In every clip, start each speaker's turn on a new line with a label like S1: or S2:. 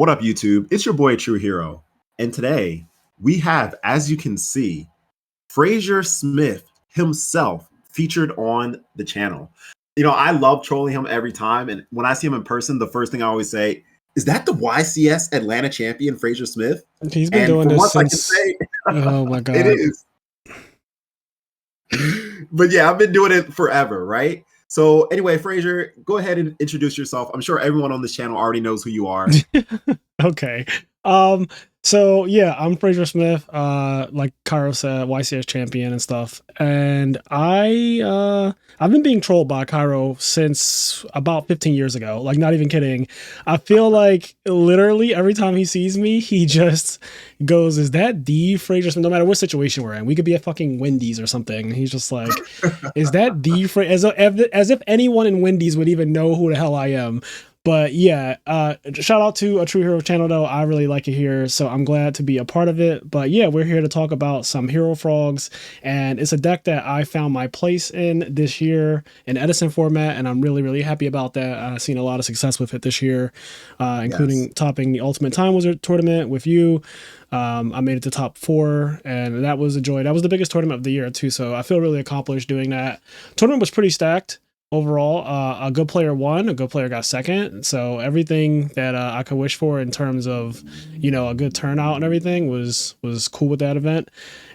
S1: What up, YouTube? It's your boy ATrueHero. And today we have, as you can see, Fraser Smith himself featured on the channel. You know, I love trolling him every time. And when I see him in person, the first thing I always say, is that the YCS Atlanta champion, Fraser Smith?
S2: He's been
S1: And
S2: doing
S1: for
S2: this
S1: once I can
S2: since.
S1: say,
S2: Oh my
S1: it
S2: god!
S1: is. But yeah, I've been doing it forever, right? So anyway, Fraser, go ahead and introduce yourself. I'm sure everyone on this channel already knows who you are.
S2: Okay. Um. So yeah, I'm Fraser Smith. Like Cairo said, YCS champion and stuff. And I've been being trolled by Cairo since about 15 years ago. Like, not even kidding. I feel like literally every time he sees me, he just goes, "Is that the Fraser Smith?" No matter what situation we're in, we could be at fucking Wendy's or something. He's just like, "Is that the Fraser?" As if anyone in Wendy's would even know who the hell I am. But yeah, shout out to ATrueHero channel though. I really like it here, so I'm glad to be a part of it. But yeah, we're here to talk about some Hero Frogs, and it's a deck that I found my place in this year in Edison format, and I'm really happy about that. I've seen a lot of success with it this year, including topping the Ultimate Time Wizard tournament with you. I made it to top 4, and that was a joy. That was the biggest tournament of the year too, so I feel really accomplished doing that. Tournament was pretty stacked. Overall, a good player won, a good player got second. So everything that I could wish for in terms of, you know, a good turnout and everything was cool with that event.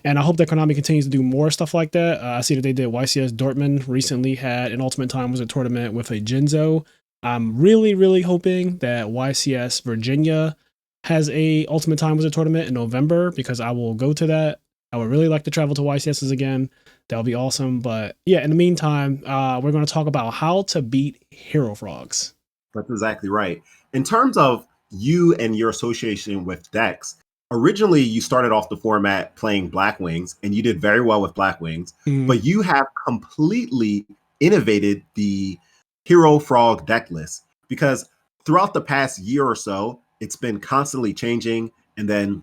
S2: And I hope that Konami continues to do more stuff like that. I see that they did YCS Dortmund recently had an Ultimate Time Wizard tournament with a Jinzo. I'm really hoping that YCS Virginia has a Ultimate Time Wizard tournament in November, because I will go to that. I would really like to travel to YCSs again. That would be awesome. But yeah, in the meantime, we're going to talk about how to beat Hero Frogs.
S1: That's exactly right. In terms of you and your association with decks, originally you started off the format playing Black Wings, and you did very well with Black Wings, but you have completely innovated the Hero Frog deck list, because throughout the past year or so, it's been constantly changing. And then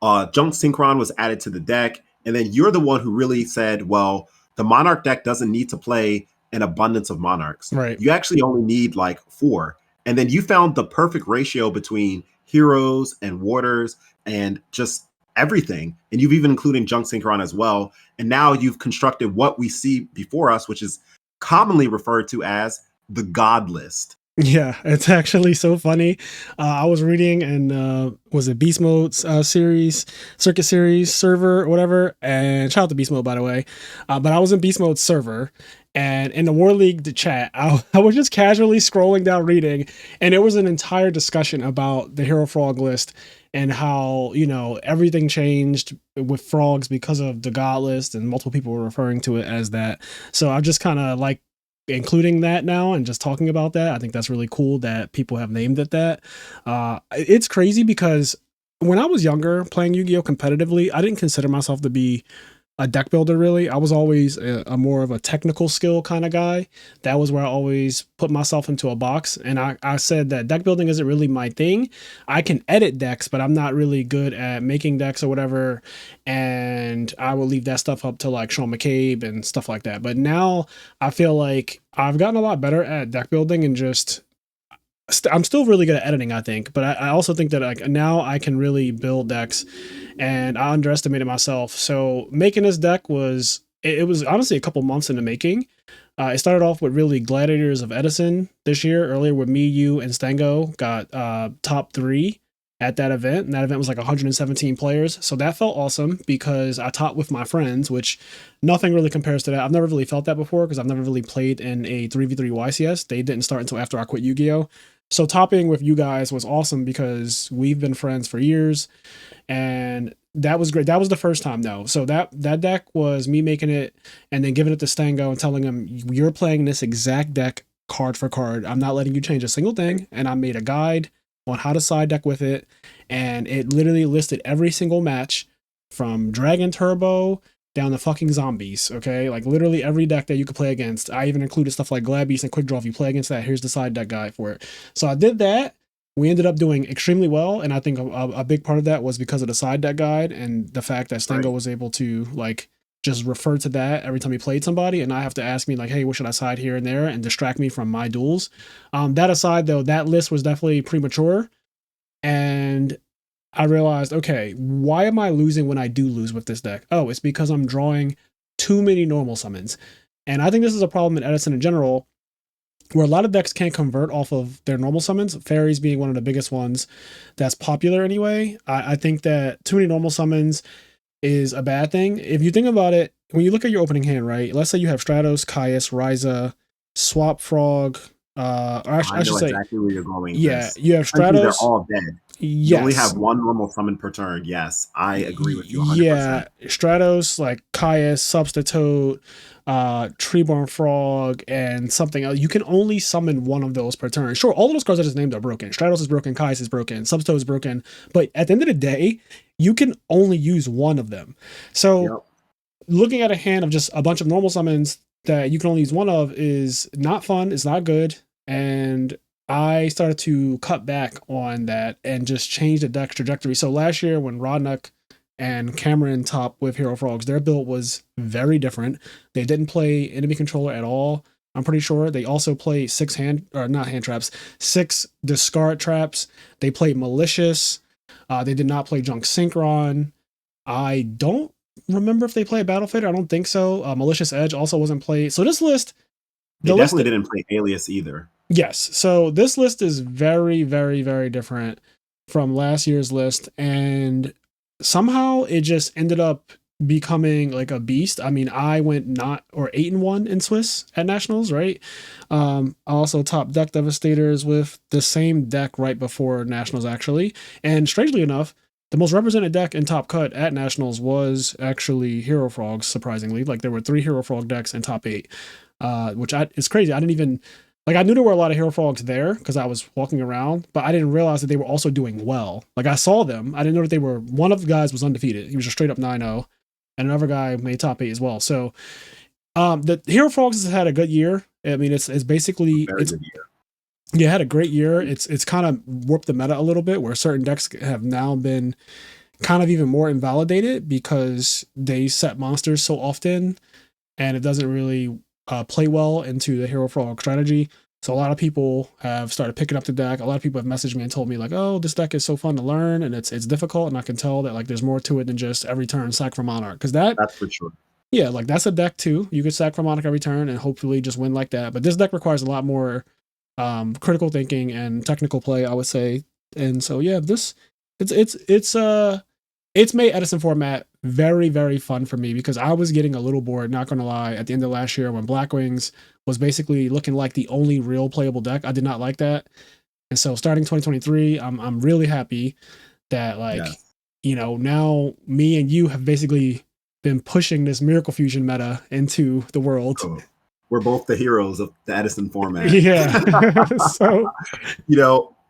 S1: Junk Synchron was added to the deck. And then you're the one who really said, well, the Monarch deck doesn't need to play an abundance of Monarchs.
S2: Right.
S1: You actually only need like 4. And then you found the perfect ratio between heroes and warders and just everything. And you've even included Junk Synchron as well. And now you've constructed what we see before us, which is commonly referred to as the God list.
S2: Yeah, it's actually so funny. I was reading and was it Beast Mode series, Circuit Series server or whatever, and shout out to Beast Mode, by the way. But I was in Beast Mode server, and in the War League chat, I was just casually scrolling down reading, and there was an entire discussion about the Hero Frog list and how, you know, everything changed with frogs because of the God list, and multiple people were referring to it as that. So I just kind of like including that now and just talking about that. I think that's really cool that people have named it that. It's crazy because when I was younger playing Yu-Gi-Oh competitively, I didn't consider myself to be a deck builder really. I was always a more of a technical skill kind of guy. That was where I always put myself into a box. And I said that deck building isn't really my thing. I can edit decks, but I'm not really good at making decks or whatever. And I will leave that stuff up to like Sean McCabe and stuff like that. But now I feel like I've gotten a lot better at deck building, and just I'm still really good at editing, I think, but I also think that like now I can really build decks, and I underestimated myself. So making this deck was, it was honestly a couple months in the making. It started off with really Gladiators of Edison this year. Earlier with me, you, and Stango got top 3 at that event, and that event was like 117 players. So that felt awesome because I taught with my friends, which nothing really compares to that. I've never really felt that before because I've never really played in a 3v3 YCS. They didn't start until after I quit Yu-Gi-Oh! So topping with you guys was awesome because we've been friends for years, and that was great. That was the first time though. So that deck was me making it and then giving it to Stango and telling him, you're playing this exact deck card for card. I'm not letting you change a single thing. And I made a guide on how to side deck with it, and it literally listed every single match from Dragon Turbo down to fucking zombies. Okay, like literally every deck that you could play against. I even included stuff like Glad Beast and Quick Draw. If you play against that, here's the side deck guide for it. So I did that. We ended up doing extremely well, and I think a big part of that was because of the side deck guide and the fact that Stango was able to like just refer to that every time he played somebody, and not have to ask me like, hey, what should I side here and there, and distract me from my duels. That aside though, that list was definitely premature. And I realized, okay, why am I losing when I do lose with this deck? Oh, it's because I'm drawing too many normal summons. And I think this is a problem in Edison in general, where a lot of decks can't convert off of their normal summons, fairies being one of the biggest ones that's popular anyway. I think that too many normal summons is a bad thing. If you think about it, when you look at your opening hand, right? Let's say you have Stratos, Caius, Ryza, Swap Frog, or
S1: I
S2: I should
S1: know
S2: say,
S1: exactly where you're going with
S2: yeah,
S1: this.
S2: you have
S1: Essentially, they're
S2: Stratos.
S1: all dead. You only have
S2: Yes.
S1: one normal summon per turn. Yes, I agree with you 100%.
S2: Yeah, Stratos, like Caius, Substitute, Treeborn Frog, and something else. You can only summon one of those per turn. Sure, all of those cards I just named are broken. Stratos is broken, Caius is broken, Substitute is broken. But at the end of the day, you can only use one of them. So
S1: Yep.
S2: looking at a hand of just a bunch of normal summons that you can only use one of is not fun. It's not good. And I started to cut back on that and just change the deck's trajectory. So last year when Rodnuk and Cameron top with Hero Frogs, their build was very different. They didn't play enemy controller at all. I'm pretty sure they also play six discard traps. They played malicious. They did not play junk synchron. I don't remember if they play Battle Fader. I don't think so. Malicious Edge also wasn't played. So this list,
S1: They
S2: the list,
S1: definitely didn't play Alias either.
S2: yes. So this list is very, very, very different from last year's list, and somehow it just ended up becoming like a beast. I mean, I went not or 8-1 in Swiss at nationals, right? I also top deck Devastators with the same deck right before nationals actually, and strangely enough, the most represented deck in top cut at nationals was actually Hero Frogs. Surprisingly, like there were 3 Hero Frog decks in top 8, which is crazy. I didn't even like I knew there were a lot of Hero Frogs there because I was walking around, but I didn't realize that they were also doing well. Like I saw them, I didn't know that they were. One of the guys was undefeated. He was just straight up 9-0, and another guy made top 8 as well. So the Hero Frogs has had a good year. I mean, it's basically
S1: Very good year.
S2: yeah, had a great year. It's kind of warped the meta a little bit, where certain decks have now been kind of even more invalidated because they set monsters so often, and it doesn't really play well into the Hero Frog strategy. So a lot of people have started picking up the deck. A lot of people have messaged me and told me like, "Oh, this deck is so fun to learn, and it's difficult." And I can tell that like there's more to it than just every turn sack for Monarch, because
S1: That's for sure.
S2: yeah, like that's a deck too. You could sack for Monarch every turn and hopefully just win like that. But this deck requires a lot more critical thinking and technical play, I would say. And so yeah, this it's made Edison format very, very fun for me because I was getting a little bored, not gonna lie, at the end of last year when Blackwings was basically looking like the only real playable deck. I did not like that. And so starting 2023, I'm really happy that like,
S1: Yes.
S2: now me and you have basically been pushing this Miracle Fusion meta into the world.
S1: So we're both the heroes of the Edison format.
S2: Yeah. So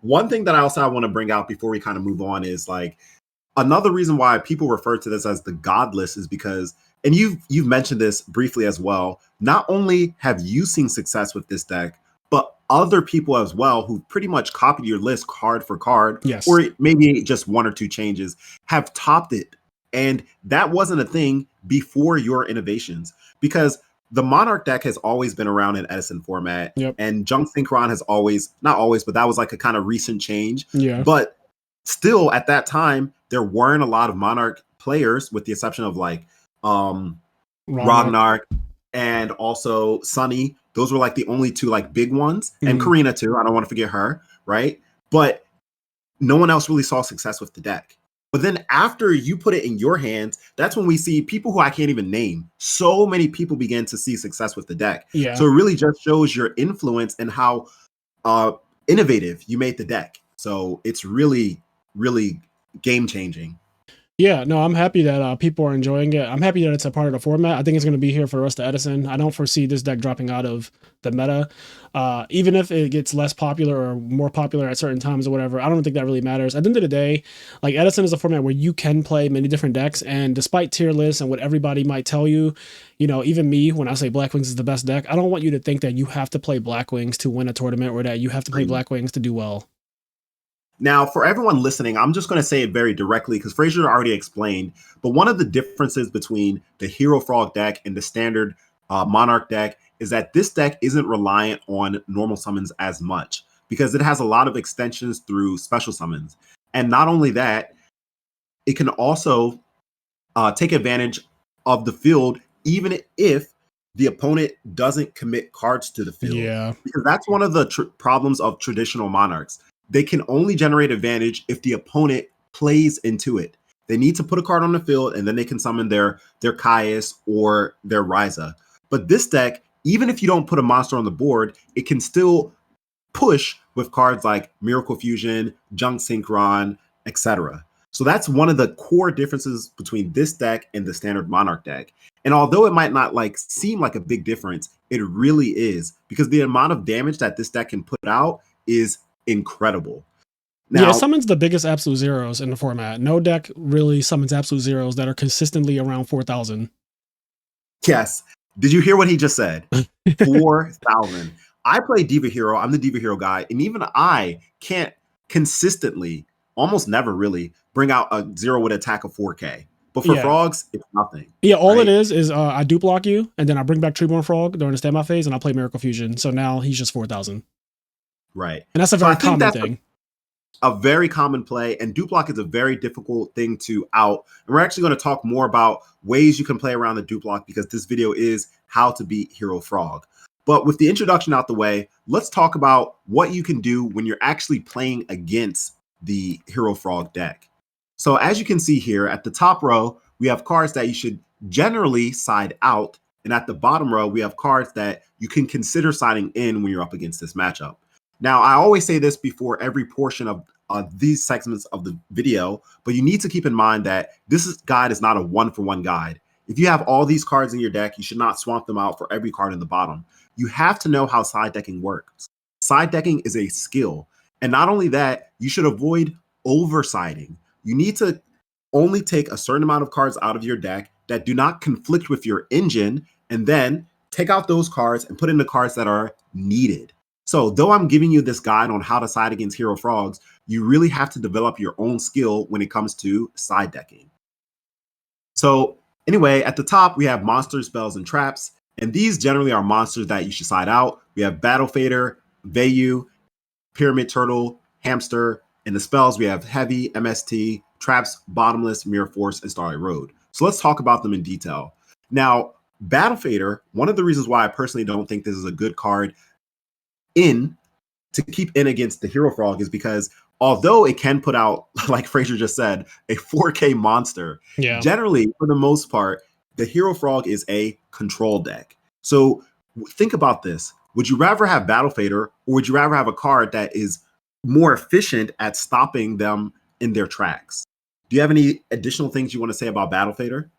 S1: One thing that I want to bring out before we kind of move on is like another reason why people refer to this as the godless is because, and you've mentioned this briefly as well, not only have you seen success with this deck, but other people as well who pretty much copied your list card for card,
S2: yes.
S1: or maybe just 1 or 2 changes, have topped it. And that wasn't a thing before your innovations, because the Monarch deck has always been around in Edison format.
S2: Yep.
S1: And Junk Synchron has always, not always, but that was like a kind of recent change.
S2: Yeah.
S1: But still at that time, there weren't a lot of Monarch players, with the exception of like Ragnar and also Sunny. Those were like the only 2 like big ones. And Karina too. I don't want to forget her, right? But no one else really saw success with the deck. But then after you put it in your hands, that's when we see people who I can't even name. So many people began to see success with the deck.
S2: Yeah.
S1: So it really just shows your influence and how innovative you made the deck. So it's really, really game changing.
S2: Yeah, no, I'm happy that people are enjoying it. I'm happy that it's a part of the format. I think it's going to be here for the rest of Edison. I don't foresee this deck dropping out of the meta. Even if it gets less popular or more popular at certain times or whatever, I don't think that really matters. At the end of the day, like Edison is a format where you can play many different decks. And despite tier lists and what everybody might tell you, even me, when I say Blackwings is the best deck, I don't want you to think that you have to play Blackwings to win a tournament or that you have to play Blackwings to do well.
S1: Now, for everyone listening, I'm just going to say it very directly because Fraser already explained. But one of the differences between the Hero Frog deck and the standard Monarch deck is that this deck isn't reliant on normal summons as much because it has a lot of extensions through special summons. And not only that, it can also take advantage of the field, even if the opponent doesn't commit cards to the field.
S2: Yeah.
S1: Because that's one of the problems of traditional monarchs. They can only generate advantage if the opponent plays into it. They need to put a card on the field, and then they can summon their Caius or their Ryza. But this deck, even if you don't put a monster on the board, it can still push with cards like Miracle Fusion, Junk Synchron, etc. So that's one of the core differences between this deck and the standard Monarch deck. And although it might not like seem like a big difference, it really is, because the amount of damage that this deck can put out is incredible.
S2: Now, it summons the biggest absolute zeros in the format. No deck really summons absolute zeros that are consistently around 4,000.
S1: Yes. Did you hear what he just said? 4,000. I play Diva Hero. I'm the Diva Hero guy. And even I can't consistently, almost never really, bring out a zero with attack of 4K. But for frogs, it's nothing.
S2: Yeah, all it is I do block you, and then I bring back Treeborn Frog during the standby phase, and I play Miracle Fusion. So now he's just 4,000.
S1: Right.
S2: And that's a very common thing.
S1: A very common play, and Duplock is a very difficult thing to out. And we're actually going to talk more about ways you can play around the Duplock, because this video is how to beat Hero Frog. But with the introduction out the way, let's talk about what you can do when you're actually playing against the Hero Frog deck. So as you can see here, at the top row, we have cards that you should generally side out. And at the bottom row, we have cards that you can consider siding in when you're up against this matchup. Now, I always say this before every portion of these segments of the video, but you need to keep in mind that this guide is not a one-for-one guide. If you have all these cards in your deck, you should not swamp them out for every card in the bottom. You have to know how side decking works. Side decking is a skill. And not only that, you should avoid oversiding. You need to only take a certain amount of cards out of your deck that do not conflict with your engine, and then take out those cards and put in the cards that are needed. So though I'm giving you this guide on how to side against Hero Frogs, you really have to develop your own skill when it comes to side decking. So anyway, at the top, we have monsters, spells, and traps. And these generally are monsters that you should side out. We have Battle Fader, Vayu, Pyramid Turtle, Hamster. And the spells, we have Heavy, MST, Traps, Bottomless, Mirror Force, and Starlight Road. So let's talk about them in detail. Now, Battle Fader, one of the reasons why I personally don't think this is a good card to keep in against the Hero Frog is because although it can put out, like Fraser just said, a 4K monster, generally, for the most part, the Hero Frog is a control deck. So think about this. Would you rather have Battle Fader, or would you rather have a card that is more efficient at stopping them in their tracks? Do you have any additional things you want to say about Battle Fader?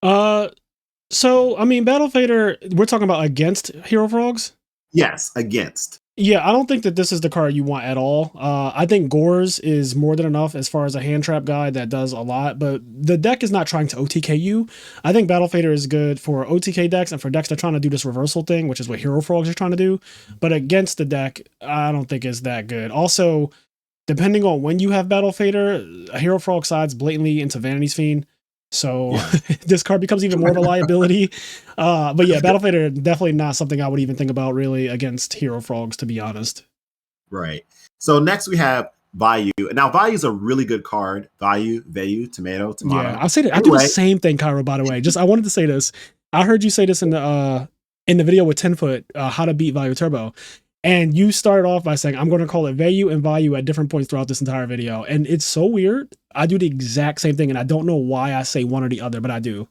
S2: So, I mean, Battle Fader, we're talking about against Hero Frogs?
S1: Yes, against.
S2: Yeah, I don't think that this is the card you want at all. I think Gores is more than enough as far as a hand trap guy that does a lot, but the deck is not trying to OTK you. I think Battle Fader is good for OTK decks and for decks that are trying to do this reversal thing, which is what Hero Frogs are trying to do. But against the deck, I don't think it's that good. Also, depending on when you have Battle Fader, a Hero Frog sides blatantly into Vanity's Fiend. So this card becomes even more of a liability. But yeah, Battle Fader definitely not something I would even think about really against Hero Frogs, to be honest.
S1: Right. So next we have Vayu. And now Vayu is a really good card. Vayu, tomato.
S2: Yeah, I say that. Anyway, I do the same thing, Cairo, by the way. Just I wanted to say this. I heard you say this in the video with 10-foot, how to beat Vayu Turbo. And you started off by saying, I'm going to call it Vayu and Vayu at different points throughout this entire video. And it's so weird. I do the exact same thing. And I don't know why I say one or the other, but I do.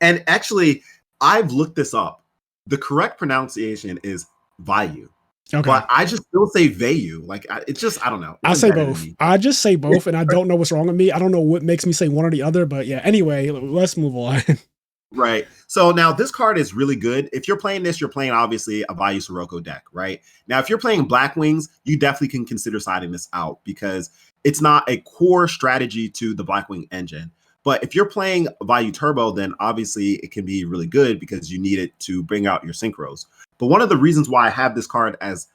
S1: And actually, I've looked this up. The correct pronunciation is Vayu. Okay. But I just still say Vayu. Like, it's just, I don't know.
S2: I say both. I just say both. And I don't know what's wrong with me. I don't know what makes me say one or the other. But yeah, anyway, let's move on.
S1: Right. So now this card is really good. If you're playing this, you're playing obviously a Vayu Sirocco deck, right? Now, if you're playing Black Wings, you definitely can consider siding this out because it's not a core strategy to the Black Wing engine. But if you're playing Vayu Turbo, then obviously it can be really good because you need it to bring out your synchros. But one of the reasons why I have this card as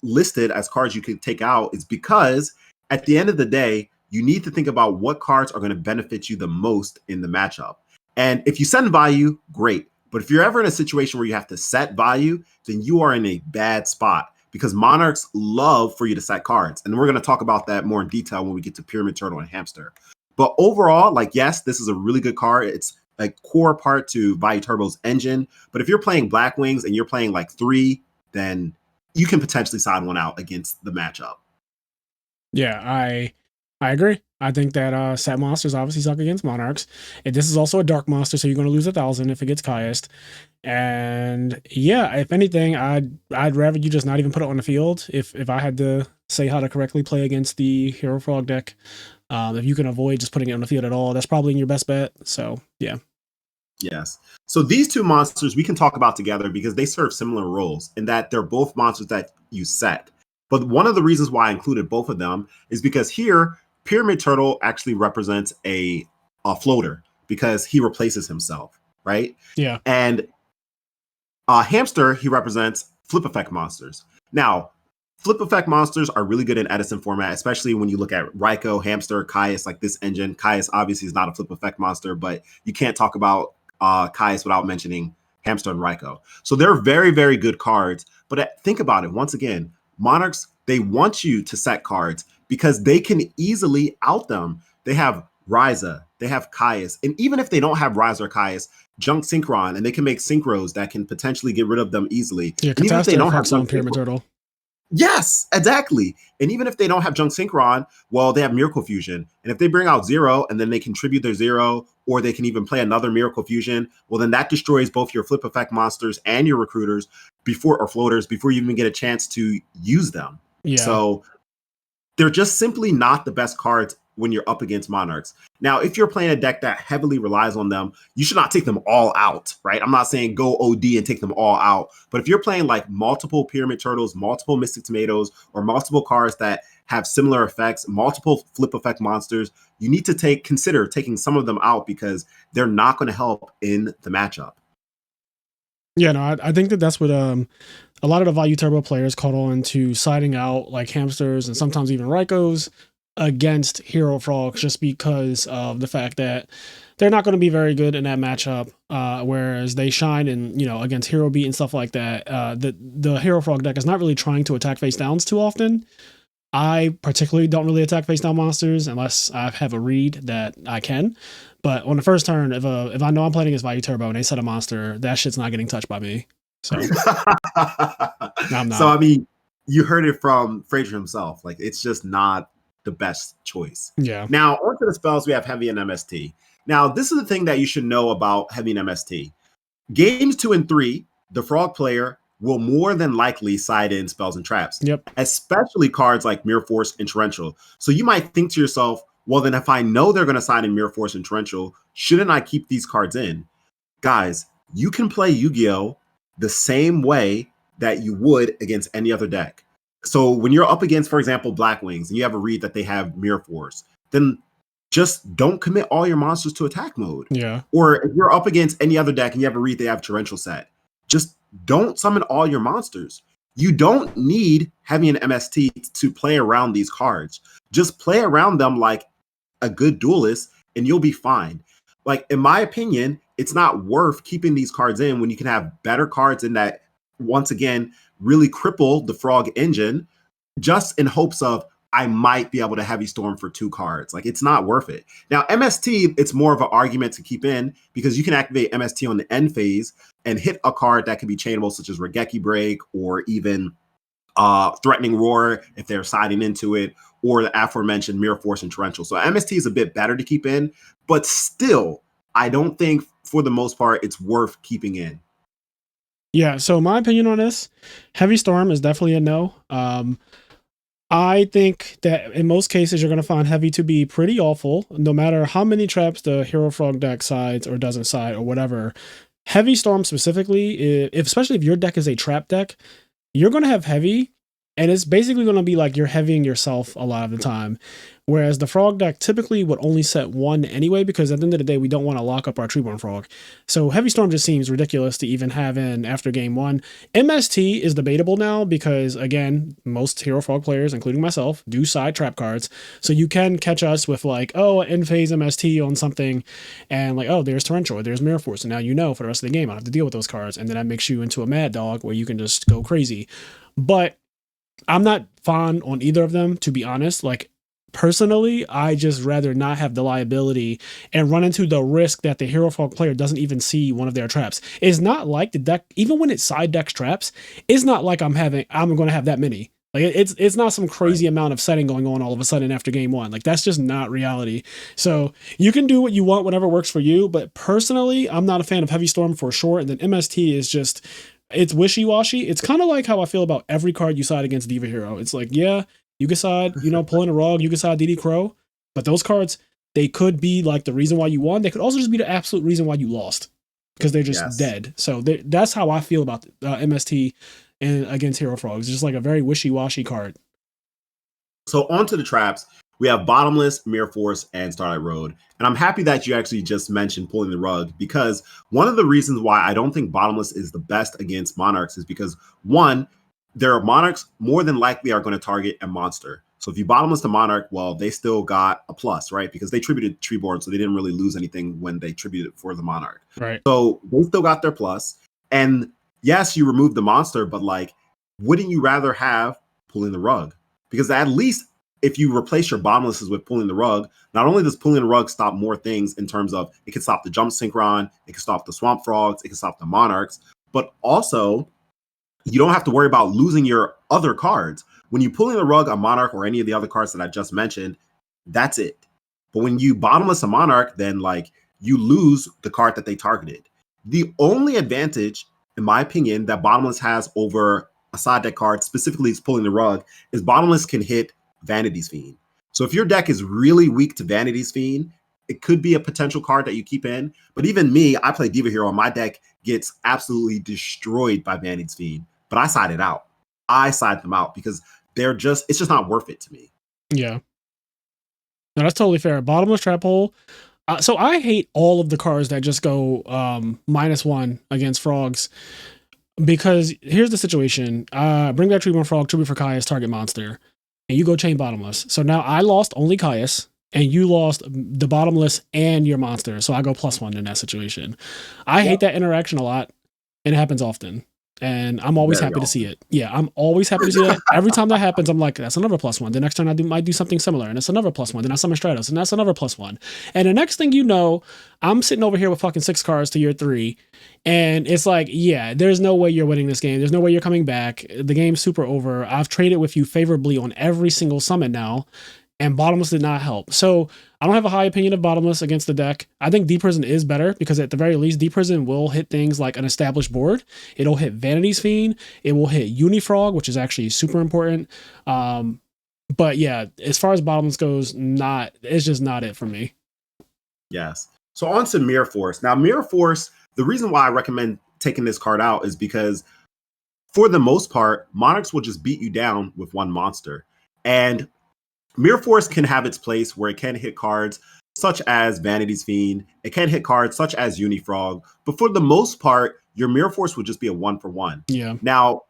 S1: listed as cards you can take out is because at the end of the day, you need to think about what cards are going to benefit you the most in the matchup. And if you send Vayu, great. But if you're ever in a situation where you have to set Vayu, then you are in a bad spot because Monarchs love for you to set cards. And we're going to talk about that more in detail when we get to Pyramid Turtle and Hamster. But overall, like, yes, this is a really good card. It's a core part to Value Turbo's engine. But if you're playing Black Wings and you're playing like 3, then you can potentially side one out against the matchup.
S2: Yeah, I agree. I think that set monsters obviously suck against Monarchs. And this is also a dark monster, so you're going to lose 1,000 if it gets Caiused. And yeah, if anything, I'd rather you just not even put it on the field. If I had to say how to correctly play against the Hero Frog deck, if you can avoid just putting it on the field at all, that's probably your best bet. So yeah.
S1: Yes. So these two monsters we can talk about together because they serve similar roles in that they're both monsters that you set. But one of the reasons why I included both of them is because here, Pyramid Turtle actually represents a floater because he replaces himself, right?
S2: Yeah.
S1: And Hamster, he represents flip effect monsters. Now, flip effect monsters are really good in Edison format, especially when you look at Raikou, Hamster, Caius, like this engine. Caius obviously is not a flip effect monster, but you can't talk about Caius without mentioning Hamster and Raikou. So they're very, very good cards. But think about it. Once again, Monarchs, they want you to set cards because they can easily out them. They have Ryza, they have Caius. And even if they don't have Ryza or Caius, Junk Synchron, and they can make synchros that can potentially get rid of them easily.
S2: Yeah,
S1: and even if they don't have
S2: on Pyramid Turtle.
S1: Yes, exactly. And even if they don't have Junk Synchron, well, they have Miracle Fusion. And if they bring out 0 and then they contribute their 0, or they can even play another Miracle Fusion, well, then that destroys both your flip effect monsters and your recruiters or floaters before you even get a chance to use them.
S2: Yeah.
S1: So they're just simply not the best cards when you're up against Monarchs. Now, if you're playing a deck that heavily relies on them, you should not take them all out, right? I'm not saying go OD and take them all out. But if you're playing like multiple Pyramid Turtles, multiple Mystic Tomatoes, or multiple cards that have similar effects, multiple flip effect monsters, you need to consider taking some of them out because they're not going to help in the matchup.
S2: Yeah, no, I think that's what a lot of the Value Turbo players caught on to siding out like Hamsters and sometimes even Raikous against Hero Frogs just because of the fact that they're not going to be very good in that matchup, whereas they shine in, against Hero Beat and stuff like that. The Hero Frog deck is not really trying to attack face downs too often. I particularly don't really attack face down monsters unless I have a read that I can. But on the first turn, if I know I'm playing against Value Turbo and they set a monster, that shit's not getting touched by me. So I'm not.
S1: So I mean, you heard it from Frazier himself. Like, it's just not the best choice.
S2: Yeah.
S1: Now, onto the spells, we have Heavy and MST. Now, this is the thing that you should know about Heavy and MST. Games 2 and 3, the Frog player will more than likely side in spells and traps.
S2: Yep.
S1: Especially cards like Mirror Force and Torrential. So you might think to yourself, well, then if I know they're going to side in Mirror Force and Torrential, shouldn't I keep these cards in? Guys, you can play Yu-Gi-Oh! The same way that you would against any other deck. So when you're up against, for example, Black Wings, and you have a read that they have Mirror Force, then just don't commit all your monsters to attack mode.
S2: Yeah.
S1: Or if you're up against any other deck and you have a read they have Torrential set, just don't summon all your monsters. You don't need Heavy and MST to play around these cards. Just play around them like a good duelist and you'll be fine. Like, in my opinion, it's not worth keeping these cards in when you can have better cards in that, once again, really cripple the Frog engine just in hopes of I might be able to Heavy Storm for 2 cards. Like, it's not worth it. Now, MST, it's more of an argument to keep in because you can activate MST on the end phase and hit a card that can be chainable, such as Regeki Break or even Threatening Roar if they're siding into it, or the aforementioned Mirror Force and Torrential. So MST is a bit better to keep in, but still, I don't think for the most part it's worth keeping in.
S2: Yeah, so my opinion on this, Heavy Storm is definitely a no. I think that in most cases you're going to find Heavy to be pretty awful, no matter how many traps the Hero Frog deck sides or doesn't side or whatever. Heavy Storm specifically, especially if your deck is a trap deck, you're going to have Heavy, and it's basically going to be like you're heavying yourself a lot of the time. Whereas the Frog deck typically would only set 1 anyway, because at the end of the day, we don't want to lock up our Treeborn Frog. So Heavy Storm just seems ridiculous to even have in after game 1. MST is debatable now because, again, most Hero Frog players, including myself, do side trap cards. So you can catch us with like, oh, end phase MST on something, and like, oh, there's Torrential, or there's Mirror Force, and now you know for the rest of the game I don't have to deal with those cards, and then that makes you into a Mad Dog where you can just go crazy. But I'm not fond on either of them, to be honest. Like, personally, I just rather not have the liability and run into the risk that the Hero Frog player doesn't even see one of their traps. It's not like the deck, even when it side decks traps, it's not like I'm going to have that many. Like, it's not some crazy
S1: Right.
S2: amount of setting going on all of a sudden after game one. Like, that's just not reality. So you can do what you want, whatever works for you. But personally, I'm not a fan of Heavy Storm for sure. And then MST is just, it's wishy-washy. It's kind of like how I feel about every card you side against Diva Hero. It's like, yeah, you can side, pulling a rug, you can side DD Crow, but those cards, they could be like the reason why you won. They could also just be the absolute reason why you lost because they're just
S1: Yes.
S2: dead. So that's how I feel about MST and against Hero Frogs. It's just like a very wishy-washy card.
S1: So on to the traps. We have Bottomless, Mirror Force, and Starlight Road. And I'm happy that you actually just mentioned pulling the rug, because one of the reasons why I don't think Bottomless is the best against Monarchs is because, one, their Monarchs more than likely are going to target a monster. So if you Bottomless the Monarch, well, they still got a plus, right? Because they tributed Treeborn, so they didn't really lose anything when they tributed for the Monarch.
S2: Right.
S1: So they still got their plus. And yes, you removed the monster, but like, wouldn't you rather have pulling the rug? Because at least if you replace your bottomlesses with pulling the rug, not only does pulling the rug stop more things in terms of it can stop the jump synchron, it can stop the swamp frogs, it can stop the monarchs, but also you don't have to worry about losing your other cards. When you pull in the rug a monarch or any of the other cards that I just mentioned, that's it. But when you bottomless a monarch, then like you lose the card that they targeted. The only advantage, in my opinion, that bottomless has over a side deck card, specifically is pulling the rug, is bottomless can hit Vanity's Fiend. So if your deck is really weak to Vanity's Fiend, it could be a potential card that you keep in. But even me, I play Diva Hero, and my deck gets absolutely destroyed by Vanity's Fiend. But I side it out. I side them out because it's just not worth it to me.
S2: Yeah. No, that's totally fair. Bottomless trap hole. So I hate all of the cards that just go -1 against frogs, because here's the situation. Bring back Treeborn Frog, Tribute for Caius, target monster, and you go chain bottomless. So now I lost only Caius, and you lost the bottomless and your monster. So I go +1 in that situation. I hate that interaction a lot, and it happens often. And I'm always
S1: Very
S2: happy to see
S1: often.
S2: it. Yeah, I'm always happy to see that. Every time that happens, I'm like, that's another +1. The next turn might do something similar, and it's another +1. Then I summon Stratos, and that's another +1. And the next thing you know, I'm sitting over here with fucking 6 cards to your 3. And it's like, yeah, there's no way you're winning this game. There's no way you're coming back. The game's super over. I've traded with you favorably on every single summon now, and Bottomless did not help. So I don't have a high opinion of Bottomless against the deck. I think Deep Prison is better because at the very least, Deep Prison will hit things like an established board. It'll hit Vanity's Fiend. It will hit Unifrog, which is actually super important. But yeah, as far as Bottomless goes, it's just not it for me.
S1: Yes. So on to Mirror Force. Now, Mirror Force, the reason why I recommend taking this card out is because for the most part, Monarchs will just beat you down with one monster. And Mirror Force can have its place where it can hit cards such as Vanity's Fiend. It can hit cards such as Unifrog. But for the most part, your Mirror Force would just be a 1-for-1.
S2: Yeah.
S1: Now,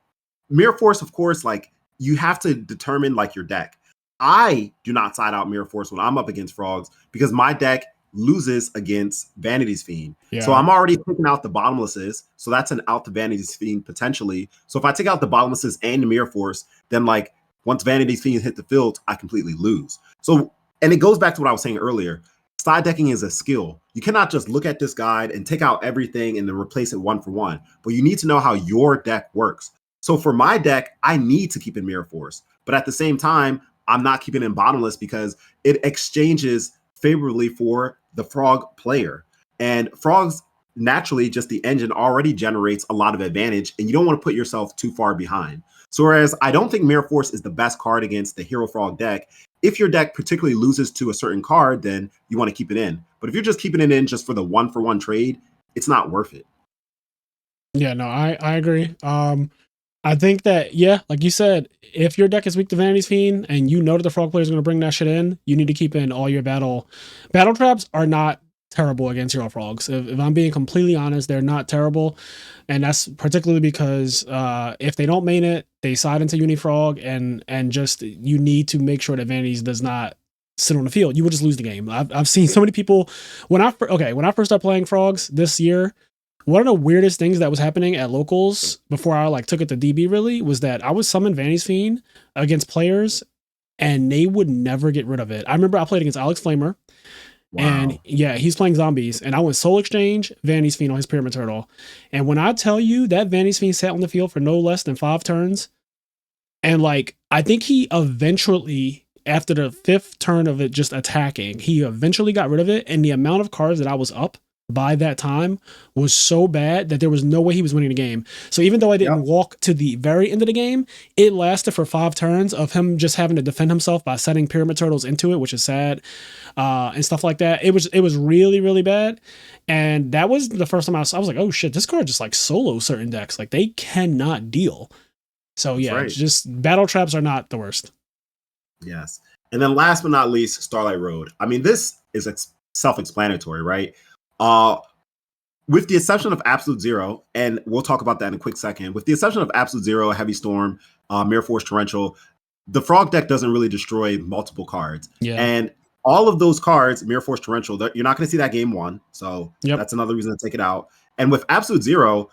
S1: Mirror Force, of course, like you have to determine like your deck. I do not side out Mirror Force when I'm up against frogs because my deck loses against Vanity's Fiend.
S2: Yeah.
S1: So I'm already picking out the bottomlesses. So that's an out to Vanity's Fiend potentially. So if I take out the bottomlesses and the Mirror Force, then like once Vanity's Fiend hit the field, I completely lose. So, and it goes back to what I was saying earlier. Side decking is a skill. You cannot just look at this guide and take out everything and then replace it 1-for-1. But you need to know how your deck works. So for my deck, I need to keep in Mirror Force. But at the same time, I'm not keeping in Bottomless because it exchanges favorably for the frog player. And frogs, naturally, just the engine already generates a lot of advantage, and you don't want to put yourself too far behind. So whereas I don't think Mirror Force is the best card against the Hero Frog deck, if your deck particularly loses to a certain card, then you want to keep it in. But if you're just keeping it in just for the 1-for-1 trade, it's not worth it.
S2: Yeah, no, I agree. I think that, yeah, like you said, if your deck is weak to Vanity's Fiend and you know that the frog player is going to bring that shit in, you need to keep in all your battle traps are not terrible against Hero Frogs. If I'm being completely honest, they're not terrible. And that's particularly because if they don't main it, they side into Unifrog, and just you need to make sure that Vanity's does not sit on the field. You will just lose the game. I've seen so many people when I first started playing frogs this year. one of the weirdest things that was happening at locals before I like took it to DB really was that I would summon Vanity's Fiend against players and they would never get rid of it. I remember I played against Alex Flamer. And
S1: Wow.
S2: yeah, he's playing zombies. And I went Soul Exchange, Vanity's Fiend on his Pyramid Turtle. And when I tell you that Vanity's Fiend sat on the field for no less than 5 turns, and like I think he eventually, after the 5th turn of it just attacking, he eventually got rid of it. And the amount of cards that I was up by that time was so bad that there was no way he was winning the game. So even though I didn't walk to the very end of the game, it lasted for 5 turns of him just having to defend himself by setting Pyramid Turtles into it, which is sad, and stuff like that. It was really, really bad. And that was the first time I was like, oh shit, this card just like solo certain decks. Like they cannot deal. So
S1: That's
S2: yeah,
S1: right.
S2: just battle traps are not the worst.
S1: Yes. And then last but not least, Starlight Road. I mean, this is self-explanatory, right? With the exception of Absolute Zero, and we'll talk about that in a quick second, with the exception of Absolute Zero, Heavy Storm, Mirror Force Torrential, the Frog deck doesn't really destroy multiple cards.
S2: Yeah.
S1: And all of those cards, Mirror Force Torrential, you're not going to see that game 1. So that's another reason to take it out. And with Absolute Zero,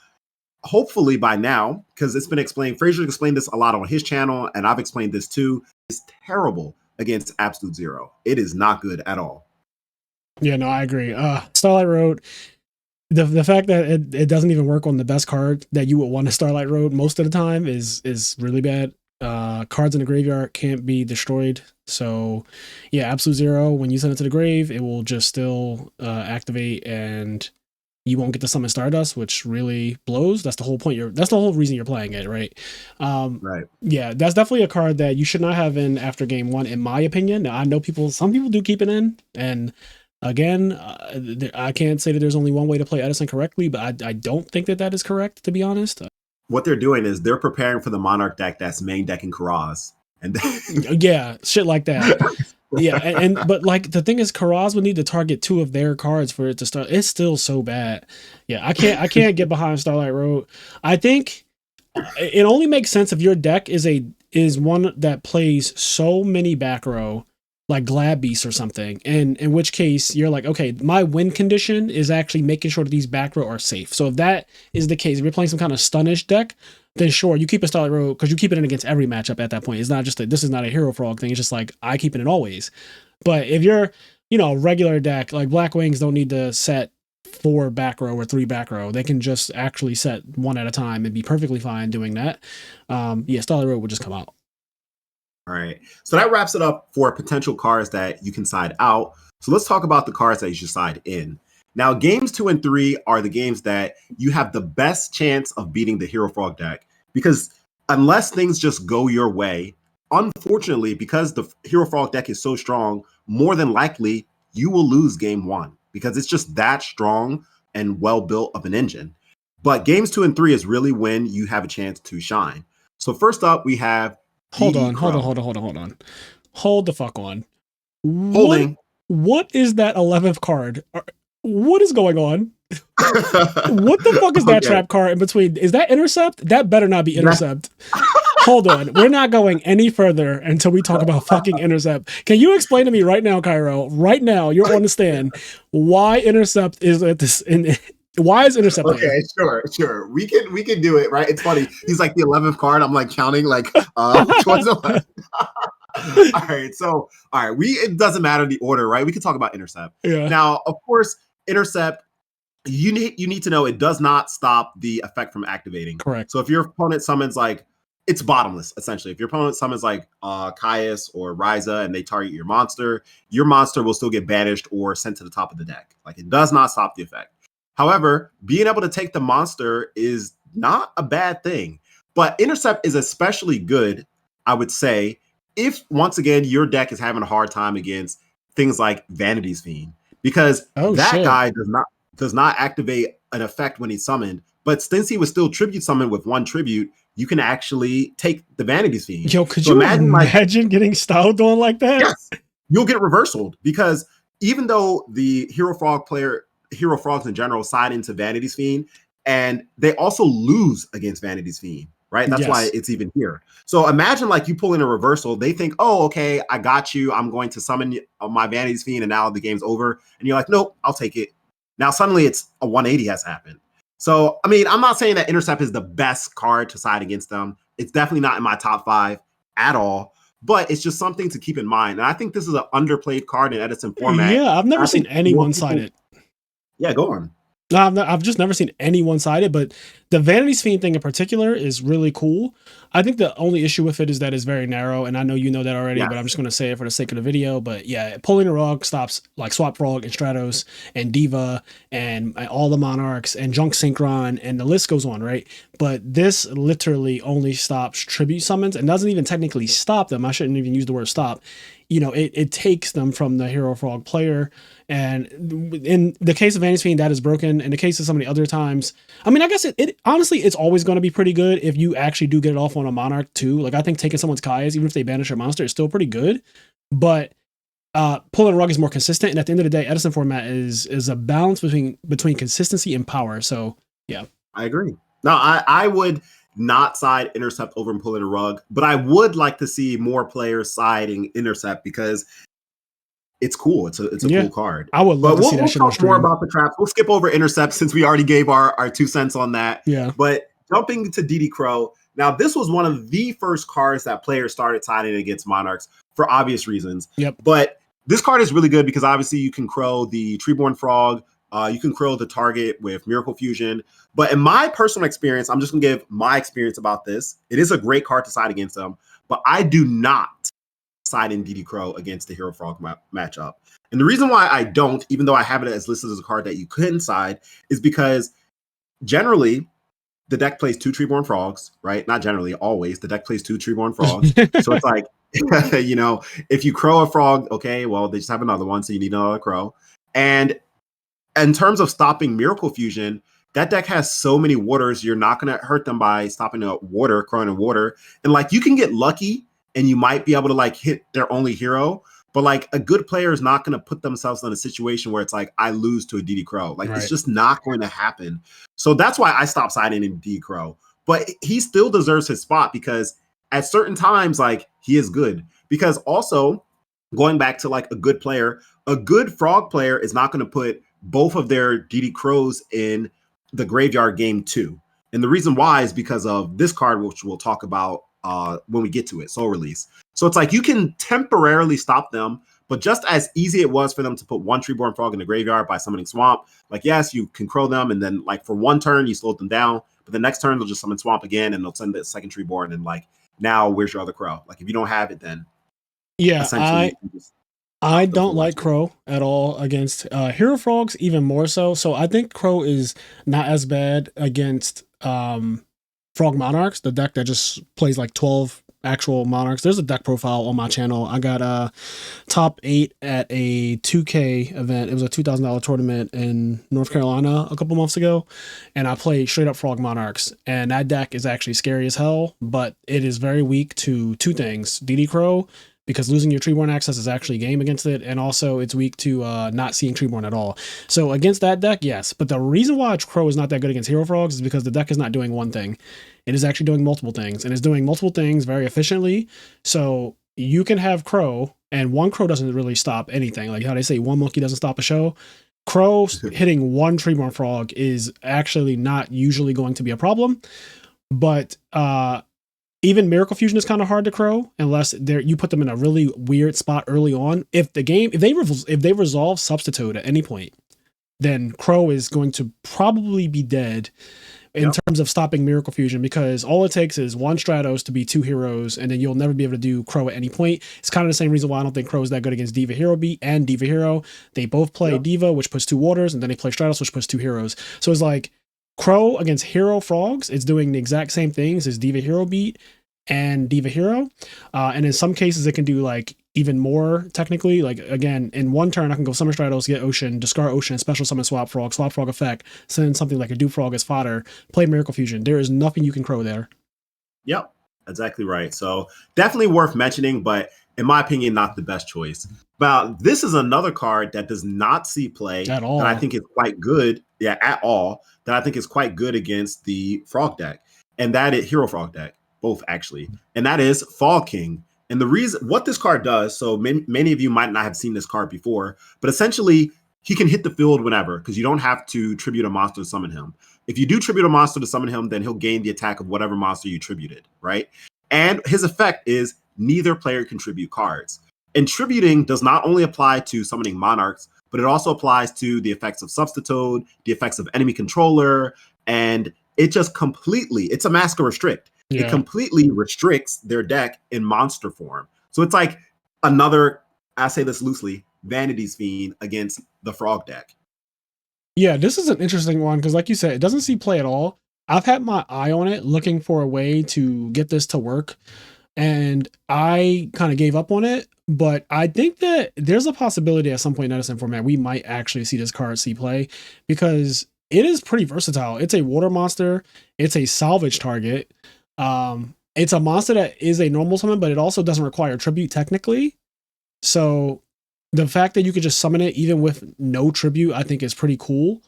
S1: hopefully by now, because it's been explained, Fraser explained this a lot on his channel, and I've explained this too, it's terrible against Absolute Zero. It is not good at all.
S2: Yeah, no, I agree. Starlight Road, the fact that it doesn't even work on the best card that you would want to Starlight Road most of the time is really bad. Cards in the graveyard can't be destroyed. So yeah, Absolute Zero, when you send it to the grave, it will just still activate and you won't get to summon Stardust, which really blows. That's the whole point. That's the whole reason you're playing it, right?
S1: Right.
S2: Yeah, that's definitely a card that you should not have in after game 1, in my opinion. Now, I know some people do keep it in, and again, I can't say that there's only one way to play Edison correctly, but I don't think that is correct, to be honest.
S1: What they're doing is they're preparing for the Monarch deck that's main decking Karaz. And
S2: yeah, shit like that. Yeah, but like the thing is, Karaz would need to target 2 of their cards for it to start. It's still so bad. Yeah, I can't get behind Starlight Road. I think it only makes sense if your deck is one that plays so many back row, like Glad Beast or something, and in which case you're like, okay, my win condition is actually making sure that these back row are safe. So if that is the case, if you're playing some kind of stunish deck, then sure, you keep a Starlight Road because you keep it in against every matchup at that point. It's not just this is not a Hero Frog thing. It's just like I keep it in always. But if you're, a regular deck, like Black Wings don't need to set 4 back row or 3 back row. They can just actually set 1 at a time and be perfectly fine doing that. Yeah, Starlight Road would just come out.
S1: All right. So that wraps it up for potential cards that you can side out. So let's talk about the cards that you should side in. Now, games 2 and 3 are the games that you have the best chance of beating the Hero Frog deck, because unless things just go your way, unfortunately, because the Hero Frog deck is so strong, more than likely you will lose game 1 because it's just that strong and well built of an engine. But games 2 and 3 is really when you have a chance to shine. So first up, we have
S2: Hold on. Hold the fuck on.
S1: Holding.
S2: What is that 11th card? What is going on? What the fuck is that trap card in between? Is that Intercept? That better not be Intercept. Hold on. We're not going any further until we talk about fucking Intercept. Can you explain to me right now, Cairo? Right now, you're on the stand. Why Intercept is at this? Why is Intercept
S1: okay,
S2: there?
S1: sure. We can do it, right? It's funny. He's like the 11th card. I'm like counting, like which one's 11th? All right. It doesn't matter the order, right? We can talk about Intercept.
S2: Yeah.
S1: Now, of course, Intercept, you need to know it does not stop the effect from activating.
S2: Correct.
S1: So if your opponent summons it's bottomless, essentially. If your opponent summons Caius or Ryza and they target your monster will still get banished or sent to the top of the deck. Like, it does not stop the effect. However, being able to take the monster is not a bad thing. But Intercept is especially good, I would say, if, once again, your deck is having a hard time against things like Vanity's Fiend. Because guy does not activate an effect when he's summoned. But since he was still tribute summoned with 1 tribute, you can actually take the Vanity's Fiend.
S2: Yo, could you imagine getting styled on like that?
S1: Yes. You'll get reversaled, because even though the Hero Frogs in general side into Vanity's Fiend, and they also lose against Vanity's Fiend, right? That's why it's even here. So imagine you pull in a reversal. They think, oh, okay, I got you. I'm going to summon my Vanity's Fiend, and now the game's over. And you're like, nope, I'll take it. Now suddenly it's a 180 has happened. So, I mean, I'm not saying that Intercept is the best card to side against them. It's definitely not in my top 5 at all, but it's just something to keep in mind. And I think this is an underplayed card in Edison format.
S2: Yeah, I've never
S1: I
S2: seen
S1: think
S2: anyone side it.
S1: Yeah, go on.
S2: No, I've just never seen any one-sided, but the Vanity's Fiend thing in particular is really cool. I think the only issue with it is that it's very narrow, and I know you know that already, but I'm just going to say it for the sake of the video. But yeah, pulling a rug stops like Swap Frog and Stratos and Diva and all the Monarchs and Junk Synchron, and the list goes on, right? But this literally only stops tribute summons and doesn't even technically stop them. I shouldn't even use the word stop. You know, it takes them from the Hero Frog player. And in the case of Vanity's Fiend, that is broken. In the case of so many other times, I mean, I guess it honestly, it's always going to be pretty good if you actually do get it off on a Monarch too. Like, I think taking someone's Kaias, even if they banish your monster, is still pretty good. But pulling a rug is more consistent. And at the end of the day, Edison format is a balance between consistency and power. So yeah,
S1: I agree. No, I would not side Intercept over and pulling a rug, but I would like to see more players siding Intercept because it's cool. It's a cool card.
S2: I would love to see that shit on
S1: talk more about the traps. We'll skip over Intercept since we already gave our 2 cents on that.
S2: Yeah.
S1: But jumping to DD Crow, now this was one of the first cards that players started siding against Monarchs for obvious reasons.
S2: Yep.
S1: But this card is really good because obviously you can Crow the Treeborn Frog. You can Crow the target with Miracle Fusion. But in my personal experience, I'm just going to give my experience about this. It is a great card to side against them, but I do not side in DD Crow against the Hero Frog matchup. And the reason why I don't, even though I have it as listed as a card that you couldn't side, is because generally the deck plays 2 Treeborn Frogs, right? Not generally, always. The deck plays 2 Treeborn Frogs. So it's like, you know, if you Crow a frog, okay, well, they just have another one, so you need another Crow. And in terms of stopping Miracle Fusion, that deck has so many waters, you're not going to hurt them by stopping a water, crowing a water. And like, you can get lucky and you might be able to like hit their only hero, but like a good player is not going to put themselves in a situation where it's like, I lose to a DD Crow. Like, it's just not going to happen. So that's why I stopped siding in DD Crow. But he still deserves his spot because at certain times, like, he is good. Because also, going back to like a good frog player is not going to put both of their DD Crows in the graveyard game 2. And the reason why is because of this card, which we'll talk about when we get to it, Soul Release. So it's like you can temporarily stop them, but just as easy it was for them to put 1 Treeborn Frog in the graveyard by summoning Swamp, like, yes, you can Crow them, and then like for 1 turn, you slowed them down, but the next turn, they'll just summon Swamp again, and they'll send the second Treeborn, and like, now where's your other Crow? Like, if you don't have it, then
S2: yeah, I don't like Crow at all against Hero Frogs, even more so. So I think Crow is not as bad against Frog Monarchs, the deck that just plays like 12 actual Monarchs. There's a deck profile on my channel. I got top 8 at a 2K event. It was a $2,000 tournament in North Carolina a couple months ago, and I played straight up Frog Monarchs. And that deck is actually scary as hell, but it is very weak to 2 things: DD Crow, because losing your Treeborn access is actually a game against it, and also it's weak to not seeing Treeborn at all. So against that deck, yes. But the reason why Crow is not that good against Hero Frogs is because the deck is not doing one thing. It is actually doing multiple things, and it's doing multiple things very efficiently. So you can have Crow, and 1 Crow doesn't really stop anything. Like how they say 1 monkey doesn't stop a show. Crow hitting 1 Treeborn Frog is actually not usually going to be a problem. But even Miracle Fusion is kind of hard to Crow unless you put them in a really weird spot early on. If they resolve Substitute at any point, then Crow is going to probably be dead in terms of stopping Miracle Fusion, because all it takes is 1 Stratos to be 2 heroes, and then you'll never be able to do Crow at any point. It's kind of the same reason why I don't think Crow is that good against Diva Hero Beat and Diva Hero. They both play Diva, which puts 2 waters, and then they play Stratos, which puts 2 heroes. So it's like Crow against Hero Frogs, it's doing the exact same things as Diva Hero Beat and Diva Hero. And in some cases, it can do like even more technically. Like, again, in 1 turn, I can go Summon Stratos, get Ocean, discard Ocean, special summon Swap Frog effect, send something like a Dew Frog as fodder, play Miracle Fusion. There is nothing you can Crow there.
S1: Yep, exactly right. So definitely worth mentioning, but in my opinion, not the best choice. But this is another card that does not see play
S2: at all.
S1: That I think is quite good. Yeah, at all. That I think is quite good against the Frog deck. And that is Hero Frog deck, both actually. And that is Fall King. And the reason what this card does, so many of you might not have seen this card before, but essentially he can hit the field whenever because you don't have to tribute a monster to summon him. If you do tribute a monster to summon him, then he'll gain the attack of whatever monster you tributed, right? And his effect is neither player can tribute cards. And tributing does not only apply to summoning monarchs, but it also applies to the effects of Substitute, the effects of enemy controller, and it just completely, it's a mask or restrict.
S2: Yeah.
S1: It completely restricts their deck in monster form. So it's like another, I say this loosely, Vanity's Fiend against the Frog deck.
S2: Yeah, this is an interesting one because, like you said, it doesn't see play at all. I've had my eye on it, looking for a way to get this to work, and I kind of gave up on it. But I think that there's a possibility at some point in Edison format we might actually see this card see play because it is pretty versatile. It's a water monster. It's a salvage target. It's a monster that is a normal summon, but it also doesn't require tribute technically. So the fact that you could just summon it even with no tribute, I think is pretty cool.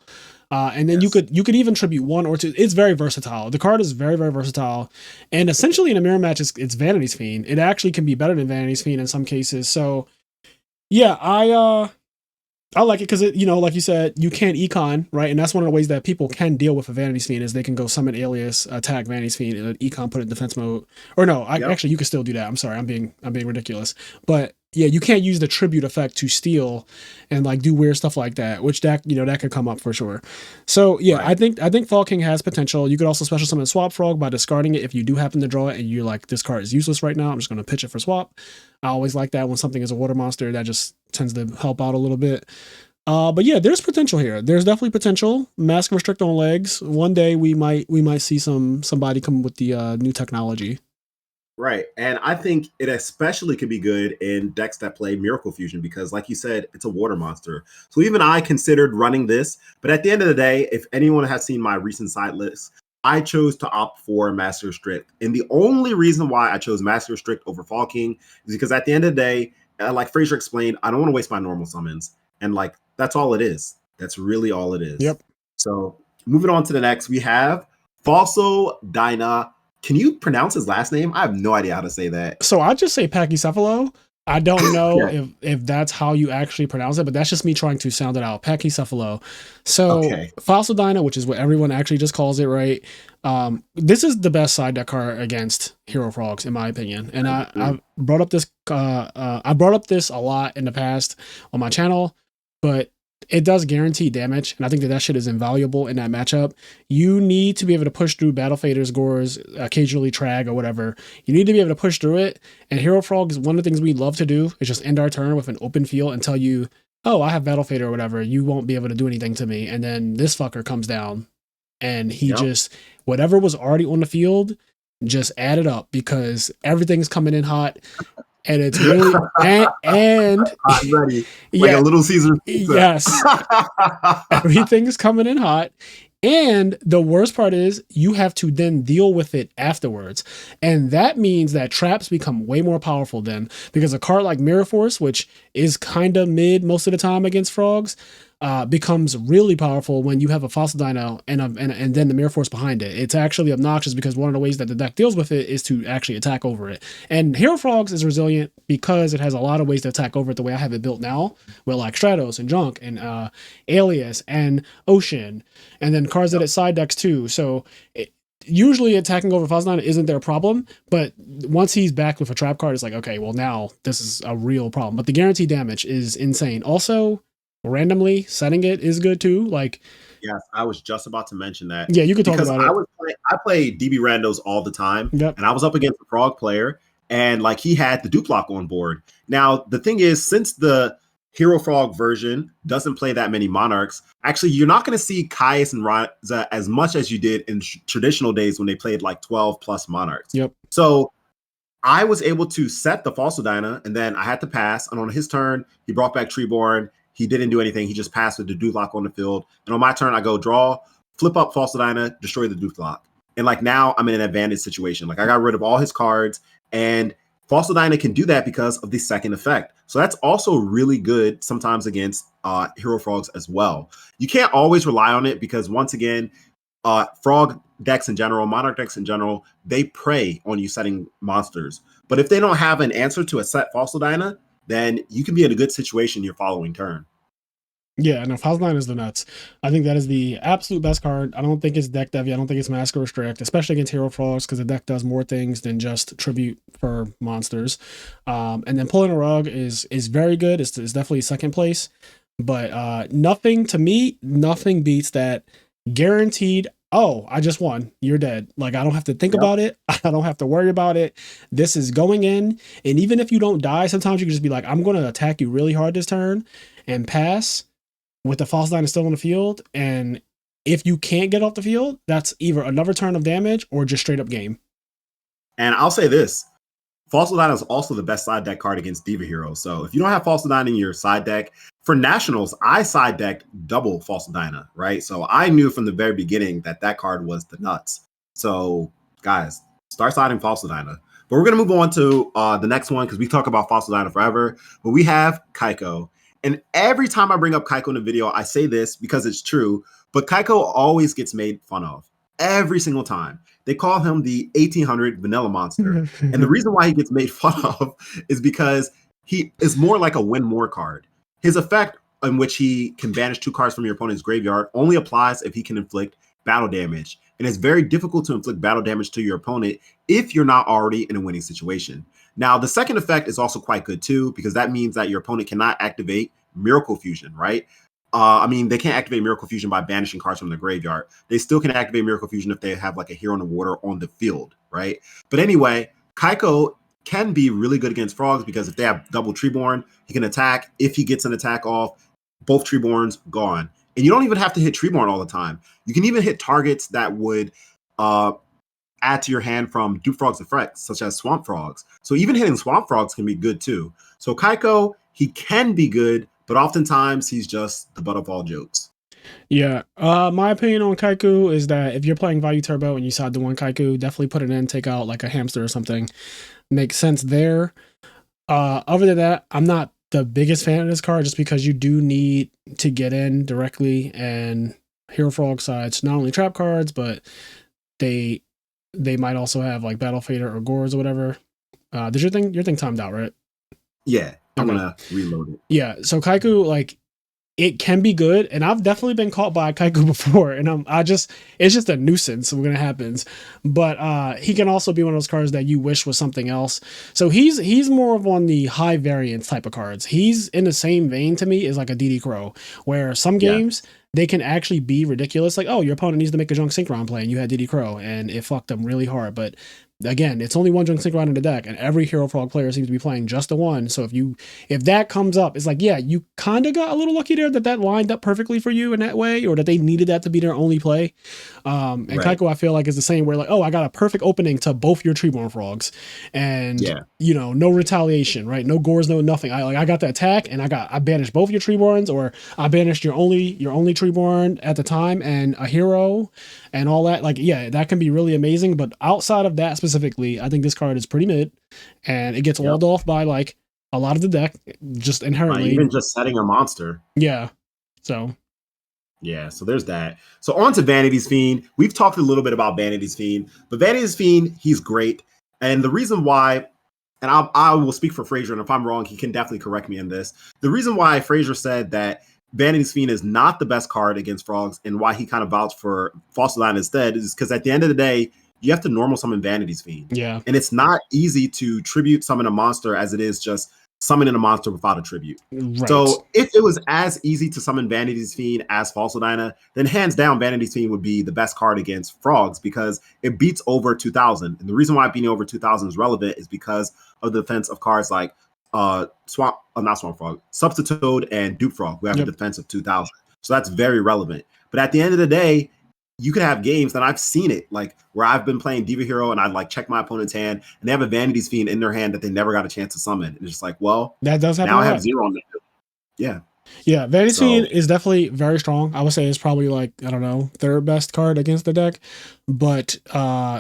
S2: And then you could even tribute one or two. It's very versatile. The card is very, very versatile. And essentially in a mirror match, it's Vanity's Fiend. It actually can be better than Vanity's Fiend in some cases. So yeah, I like it because it, like you said, you can't econ, right? And that's one of the ways that people can deal with a Vanity's Fiend is they can go summon Alias, attack Vanity's Fiend, and econ put it in defense mode. Or no, actually you can still do that. I'm sorry, I'm being ridiculous. But yeah, you can't use the tribute effect to steal and like do weird stuff like that, which that could come up for sure. So yeah, right. I think Fall King has potential. You could also special summon Swap Frog by discarding it if you do happen to draw it and you're like, this card is useless right now, I'm just going to pitch it for swap. I always like that when something is a water monster, that just tends to help out a little bit. But yeah, there's potential here. There's definitely potential. Mask restrict on legs. One day we might see somebody come with the new technology.
S1: Right. And I think it especially could be good in decks that play Miracle Fusion because, like you said, it's a water monster. So even I considered running this. But at the end of the day, if anyone has seen my recent side list, I chose to opt for Master Restrict. And the only reason why I chose Master Restrict over Fall King is because at the end of the day, like Fraser explained, I don't want to waste my normal summons. And like, that's all it is. That's really all it is.
S2: Yep.
S1: So moving on to the next, we have Fossil Dyna. Can you pronounce his last name? I have no idea how to say that.
S2: So I just say Pachycephalo. I don't know if that's how you actually pronounce it, but that's just me trying to sound it out. Pachycephalo. So Fossil Dyna, which is what everyone actually just calls it, right? This is the best side deck card against Hero Frogs, in my opinion. And I brought up this a lot in the past on my channel, but it does guarantee damage, and I think that shit is invaluable in that matchup. You need to be able to push through Battle Faders, Gores, occasionally Trag or whatever. You need to be able to push through it, and Hero Frog is one of the things we love to do, is just end our turn with an open field and tell you, oh, I have Battle Fader or whatever, you won't be able to do anything to me, and then this fucker comes down, and he just, whatever was already on the field, just add it up, because everything's coming in hot. And it's really and
S1: I'm ready, like a Little Caesar pizza.
S2: Yes, everything's coming in hot. And the worst part is you have to then deal with it afterwards. And that means that traps become way more powerful then, because a card like Mirror Force, which is kind of mid most of the time against frogs, becomes really powerful when you have a Fossil Dyna and then the Mirror Force behind it. It's actually obnoxious because one of the ways that the deck deals with it is to actually attack over it. And Hero Frogs is resilient because it has a lot of ways to attack over it the way I have it built now, with like Stratos and Junk and Alias and Ocean, and then cards that it side decks too. So usually attacking over Fossil Dyna isn't their problem, but once he's back with a trap card, it's like, okay, well now this is a real problem. But the guaranteed damage is insane. Also, randomly setting it is good too. Like,
S1: yes, I was just about to mention that.
S2: Yeah, you could talk about it.
S1: I play DB randos all the time,
S2: and
S1: I was up against a frog player, and like he had the Duplock on board. Now the thing is, since the Hero Frog version doesn't play that many monarchs, actually you're not going to see Caius and Raza as much as you did in traditional days when they played like 12 plus monarchs.
S2: Yep.
S1: So I was able to set the Fossil Dyna, and then I had to pass. And on his turn, he brought back Treeborn. He didn't do anything. He just passed with the Duplock on the field. And on my turn, I go draw, flip up Fossil Dyna, destroy the Duplock. And like now I'm in an advantage situation. Like I got rid of all his cards, and Fossil Dyna can do that because of the second effect. So that's also really good sometimes against Hero Frogs as well. You can't always rely on it because once again, frog decks in general, monarch decks in general, they prey on you setting monsters. But if they don't have an answer to a set Fossil Dyna, then you can be in a good situation your following turn.
S2: Yeah, no, Fossil Dyna is the nuts. I think that is the absolute best card. I don't think it's deck heavy. I don't think it's mask or restrict, especially against Hero Frogs, because the deck does more things than just tribute for monsters. And then pulling a rug is very good. It's definitely second place. But nothing to me, nothing beats that guaranteed. Oh, I just won. You're dead. Like I don't have to think
S1: Yep.
S2: about it. I don't have to worry about it. This is going in. And even if you don't die, sometimes you can just be like, I'm going to attack you really hard this turn and pass with the Fossil Dyna still on the field. And if you can't get off the field, that's either another turn of damage or just straight up game.
S1: And I'll say this. Fossil Dyna is also the best side deck card against Diva Hero. So if you don't have Fossil Dyna in your side deck, for Nationals, I side decked double Fossil Dyna, right? So I knew from the very beginning that that card was the nuts. So guys, start siding Fossil Dyna. But we're going to move on to the next one because we talk about Fossil Dyna forever. But we have Kaiku. And every time I bring up Kaiku in a video, I say this because it's true. But Kaiku always gets made fun of every single time. They call him the 1800 vanilla monster. And the reason why he gets made fun of is because he is more like a win more card. His effect in which he can banish 2 cards from your opponent's graveyard only applies if he can inflict battle damage. And it's very difficult to inflict battle damage to your opponent if you're not already in a winning situation. Now, the second effect is also quite good too, because that means that your opponent cannot activate Miracle Fusion, right? I mean, they can't activate Miracle Fusion by banishing cards from the graveyard. They still can activate Miracle Fusion if they have like a hero in the water on the field, right? But anyway, Kaiku can be really good against frogs because if they have double Treeborn, he can attack. If he gets an attack off, both Treeborns gone. And you don't even have to hit Treeborn all the time. You can even hit targets that would add to your hand from Dupe Frog's effects, such as Swamp Frogs. So even hitting Swamp Frogs can be good too. So Kaiku, he can be good, but oftentimes he's just the butt of all jokes.
S2: Yeah. My opinion on Kaiku is that if you're playing Value Turbo and you side the one Kaiku, definitely put it in, take out like a hamster or something. Makes sense there. Other than that, I'm not the biggest fan of this card just because you do need to get in directly, and Hero Frog sides not only trap cards, but they might also have like Battle Fader or Gores or whatever. Did your thing timed out, right?
S1: Yeah, I'm
S2: Okay.
S1: gonna reload it.
S2: Yeah, so Kaiku, like, it can be good, and I've definitely been caught by Kaiku before, and it's just a nuisance when it happens. But he can also be one of those cards that you wish was something else. So he's more of on the high variance type of cards. He's in the same vein to me as like a DD Crow, where some
S1: Yeah.
S2: games they can actually be ridiculous. Like, oh, your opponent needs to make a junk synchron play, and you had DD Crow, and it fucked them really hard. But again, it's only one junk synchron in the deck, and every Hero Frog player seems to be playing just the one. So if that comes up, it's like, yeah, you kind of got a little lucky there that lined up perfectly for you in that way, or that they needed that to be their only play. And
S1: Right.
S2: Kaiku, I feel like, is the same, where like, oh, I got a perfect opening to both your Treeborn Frogs, and
S1: Yeah.
S2: no retaliation, right? No Gores, no nothing. I got the attack, and I banished both your Treeborns, or I banished your only Treeborn at the time, and a hero, and all that. Like, yeah, that can be really amazing. But outside of that specifically, I think this card is pretty mid, and it gets walled off by like a lot of the deck just inherently.
S1: Even just setting a monster.
S2: Yeah. So.
S1: Yeah, so there's that. So on to Vanity's Fiend. We've talked a little bit about Vanity's Fiend, but Vanity's Fiend, he's great. And the reason why, and I will speak for Fraser, and if I'm wrong, he can definitely correct me in this. The reason why Fraser said that Vanity's Fiend is not the best card against frogs and why he kind of vouched for Fossil Dyna instead is because at the end of the day, you have to normal summon Vanity's Fiend.
S2: Yeah.
S1: And it's not easy to tribute summon a monster as it is just summoning a monster without a tribute.
S2: Right.
S1: So if it was as easy to summon Vanity's Fiend as Fossil Dyna, then hands down Vanity's Fiend would be the best card against frogs because it beats over 2000. And the reason why beating over 2000 is relevant is because of the defense of cards like not Swamp Frog, Substitute, and Dupe Frog, who have a defense of 2000. So that's very relevant. But at the end of the day, you could have games that I've seen it, like where I've been playing Diva Hero and I like check my opponent's hand and they have a Vanity's Fiend in their hand that they never got a chance to summon. And it's just like, well,
S2: that does happen.
S1: Now I have 0 on the Yeah.
S2: Yeah, Vanity's Fiend is definitely very strong. I would say it's probably like, I don't know, third best card against the deck. But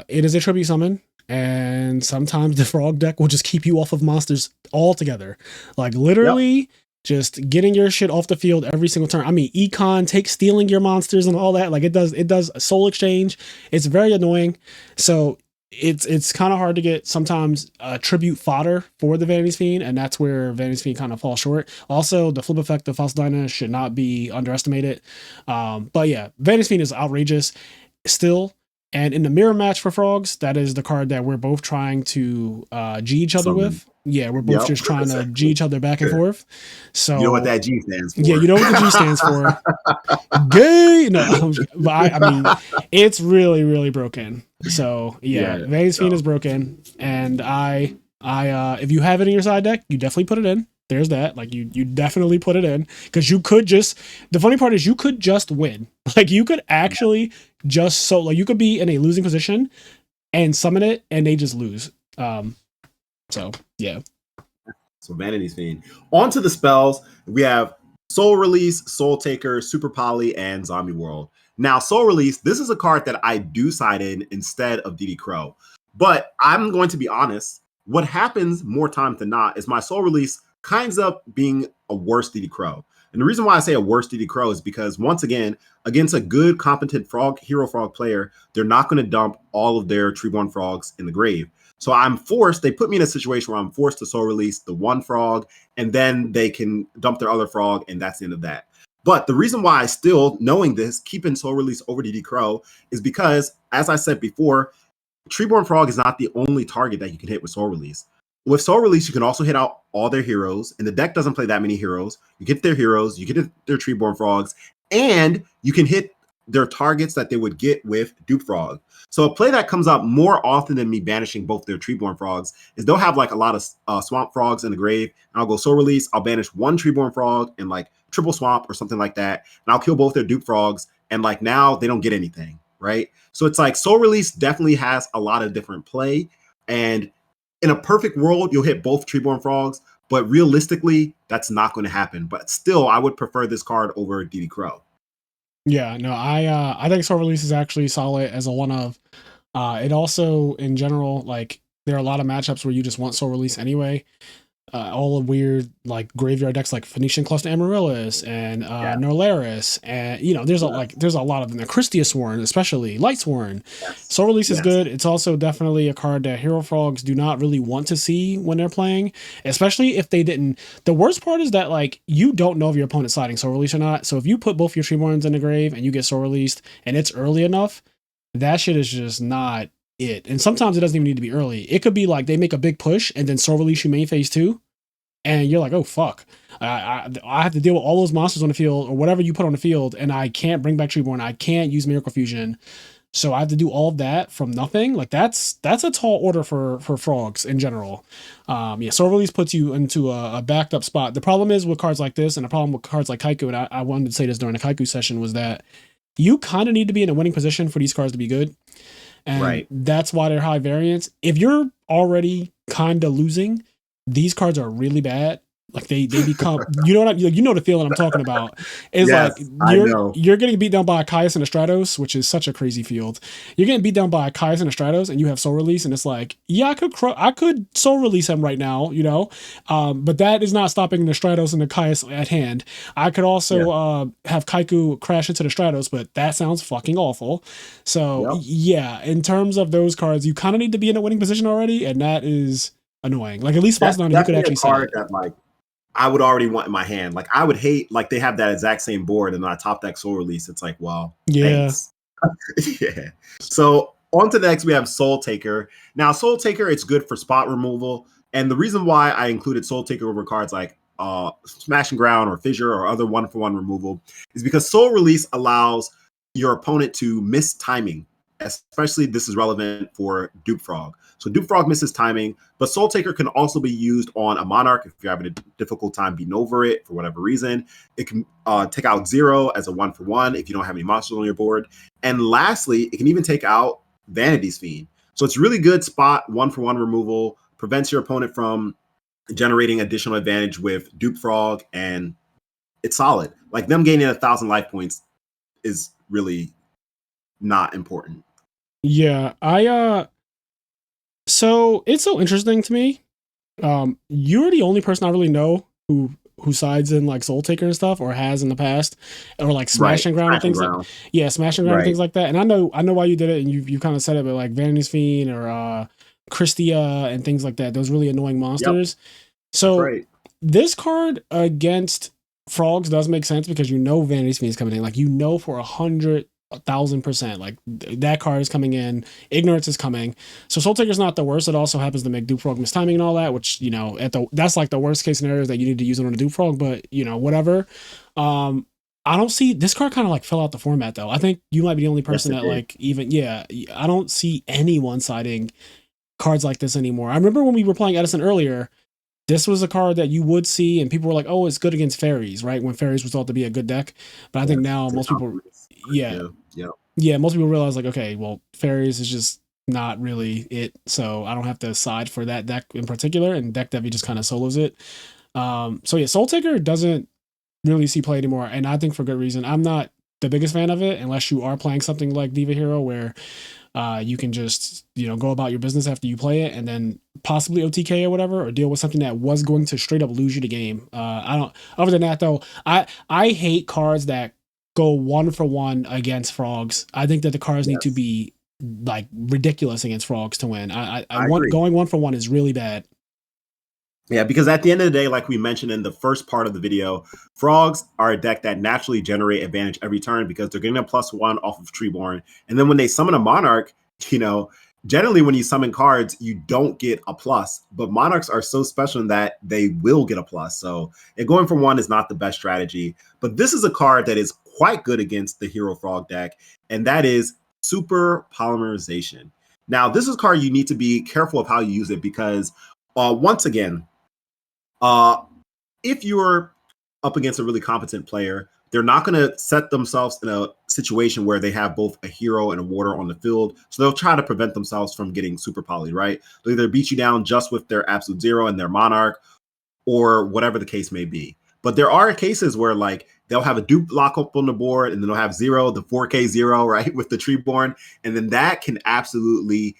S2: it is a tribute summon. And sometimes the frog deck will just keep you off of monsters altogether. Like literally just getting your shit off the field every single turn. I mean, Econ takes stealing your monsters and all that. Like it does soul exchange. It's very annoying. So it's kind of hard to get sometimes tribute fodder for the Vanity's Fiend, and that's where Vanity's Fiend kind of falls short. Also, the flip effect of Fossil Dyna should not be underestimated. But yeah, Vanity's Fiend is outrageous still. And in the mirror match for frogs, that is the card that we're both trying to G each other with. Yeah, we're both just trying to G each other back and forth. So
S1: you know what that G stands for.
S2: Yeah, you know what the G stands for. Gay. No, but I mean, it's really, really broken. So yeah, Vanity's Fiend is broken, and if you have it in your side deck, you definitely put it in. There's that. Like you definitely put it in, because you could just. The funny part is you could just win. Like you could actually just like you could be in a losing position and summon it, and they just lose. So yeah.
S1: So Vanity's Fiend. On to the spells. We have Soul Release, Soul Taker, Super Poly, and Zombie World. Now, Soul Release, this is a card that I do side in instead of DD Crow. But I'm going to be honest, what happens more times than not is my Soul Release kinds up being a worse DD Crow. And the reason why I say a worse DD Crow is because, once again, against a good, competent Hero Frog player, they're not going to dump all of their Treeborn Frogs in the grave. So I'm forced, they put me in a situation where I'm forced to Soul Release the one frog, and then they can dump their other frog, and that's the end of that. But the reason why I still, knowing this, keep in Soul Release over DD Crow is because, as I said before, Treeborn Frog is not the only target that you can hit with Soul Release. With Soul Release, you can also hit out all their heroes, and the deck doesn't play that many heroes. You get their heroes, you get their Treeborn Frogs, and you can hit their targets that they would get with Dupe Frog. So a play that comes up more often than me banishing both their Treeborn Frogs is they'll have like a lot of Swamp Frogs in the grave, and I'll go Soul Release, I'll banish one Treeborn Frog and like triple Swamp or something like that, and I'll kill both their Dupe Frogs, and like now they don't get anything, right? So it's like Soul Release definitely has a lot of different play, and in a perfect world, you'll hit both Treeborn Frogs, but realistically, that's not going to happen. But still, I would prefer this card over DD Crow.
S2: Yeah, no, I think Soul Release is actually solid as a one of. It also, in general, like there are a lot of matchups where you just want Soul Release anyway. All of weird like graveyard decks like Phoenician Cluster Amaryllis and Norlaris, and there's a lot of them. The Christia Sworn, especially Light Sworn. Soul Release is good. It's also definitely a card that Hero Frogs do not really want to see when they're playing, especially if they didn't. The worst part is that like you don't know if your opponent's sliding Soul Release or not. So if you put both your Treeborns in the grave and you get Soul Released and it's early enough, that shit is just not it. And sometimes it doesn't even need to be early. It could be like they make a big push and then Soul Release you main phase 2. And you're like, oh, fuck. I have to deal with all those monsters on the field or whatever you put on the field, and I can't bring back Treeborn. I can't use Miracle Fusion. So I have to do all of that from nothing. Like, that's a tall order for frogs in general. Soul Release puts you into a backed up spot. The problem is with cards like this, and the problem with cards like Kaiku, and I wanted to say this during the Kaiku session, was that you kind of need to be in a winning position for these cards to be good. And that's why they're high variance. If you're already kind of losing, these cards are really bad. Like they become, you know the feeling I'm talking about. Is like you're getting beat down by a Caius and a Stratos, which is such a crazy field. You're getting beat down by a Caius and a Stratos, and you have Soul Release, and it's like, yeah, I could Soul Release him right now, but that is not stopping the Stratos and the Caius at hand. I could also have Kaiku crash into the Stratos, but that sounds fucking awful. So in terms of those cards, you kind of need to be in a winning position already, and that is annoying. Like at least Fossil Dyna, you could actually
S1: card that like I would already want in my hand. Like I would hate like they have that exact same board and then I top deck Soul Release. It's like, well, thanks. Yeah. So on to the next, we have Soul Taker. Now, Soul Taker, it's good for spot removal. And the reason why I included Soul Taker over cards like Smash and Ground or Fissure or other 1-for-1 removal is because Soul Release allows your opponent to miss timing. Especially this is relevant for Dupe Frog. So Dupe Frog misses timing, but Soul Taker can also be used on a Monarch if you're having a difficult time beating over it for whatever reason. It can take out 0 as a 1-for-1 if you don't have any monsters on your board. And lastly, it can even take out Vanity's Fiend. So it's really good spot 1-for-1 removal, prevents your opponent from generating additional advantage with Dupe Frog, and it's solid. Like them gaining 1,000 life points is really not important.
S2: Yeah, so it's so interesting to me. You're the only person I really know who who sides in like Soul Taker and stuff, or has in the past, or like
S1: Right.
S2: Smashing Ground and
S1: Smashing
S2: things like,
S1: ground.
S2: yeah, Smashing Ground and
S1: Right.
S2: things like that. And I know why you did it, and you kind of said it, but like Vanity's Fiend or Christia and things like that, those really annoying
S1: Yep.
S2: monsters.
S1: That's
S2: So
S1: right.
S2: this card against frogs does make sense because you know Vanity's Fiend is coming in. Like you know for 1,000%, like that card is coming in. Ignorance is coming. So Soul Taker's not the worst. It also happens to make Dupe Frog mistiming and all that, which you know that's like the worst case scenario is that you need to use it on a Dupe Frog. But you know whatever. I don't see this card kind of like fell out the format though. I think you might be the only
S1: Yes,
S2: person
S1: it
S2: that
S1: did.
S2: like even yeah. I don't see anyone siding cards like this anymore. I remember when we were playing Edison earlier, this was a card that you would see, and people were like, "Oh, it's good against fairies," right? When fairies was thought to be a good deck, but I think
S1: Yes.
S2: now
S1: To
S2: most people,
S1: compliment
S2: yeah,
S1: you. Yep.
S2: yeah, most people realize like, okay, well, fairies is just not really it, so I don't have to side for that deck in particular, and deck Devi just kind of solos it. So yeah, Soul Taker doesn't really see play anymore, and I think for good reason. I'm not the biggest fan of it unless you are playing something like Diva Hero where you can just go about your business after you play it, and then possibly OTK or whatever, or deal with something that was going to straight up lose you the game. I don't. Other than that, though, I hate cards that go 1-for-1 against frogs. I think that the cards need to
S1: Yes.
S2: be like ridiculous against frogs to win. I
S1: I
S2: want
S1: agree.
S2: going 1-for-1 is really bad.
S1: Yeah, because at the end of the day, like we mentioned in the first part of the video, frogs are a deck that naturally generate advantage every turn because they're getting a +1 off of Treeborn. And then when they summon a monarch, you know, generally when you summon cards, you don't get a plus. But monarchs are so special in that they will get a plus. So going for one is not the best strategy. But this is a card that is quite good against the Hero Frog deck, and that is Super Polymerization. Now, this is a card you need to be careful of how you use it because once again, uh, if you're up against a really competent player, they're not going to set themselves in a situation where they have both a hero and a warder on the field. So they'll try to prevent themselves from getting super poly, right? They'll either beat you down just with their absolute zero and their monarch or whatever the case may be. But there are cases where like they'll have a dupe lock up on the board and then they'll have zero, the 4K zero, right, with the Treeborn. And then that can absolutely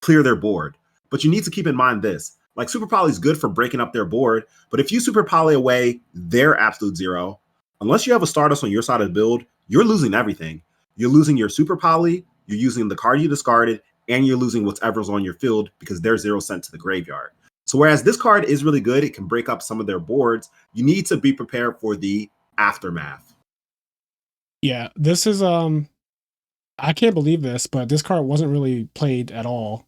S1: clear their board. But you need to keep in mind this. Like Super Poly is good for breaking up their board, but if you Super Poly away their absolute zero, unless you have a Stardust on your side of the build, you're losing everything. You're losing your Super Poly, you're using the card you discarded, and you're losing whatever's on your field because they're zero sent to the graveyard. So whereas this card is really good, it can break up some of their boards, you need to be prepared for the aftermath.
S2: Yeah, this is I can't believe this, but this card wasn't really played at all.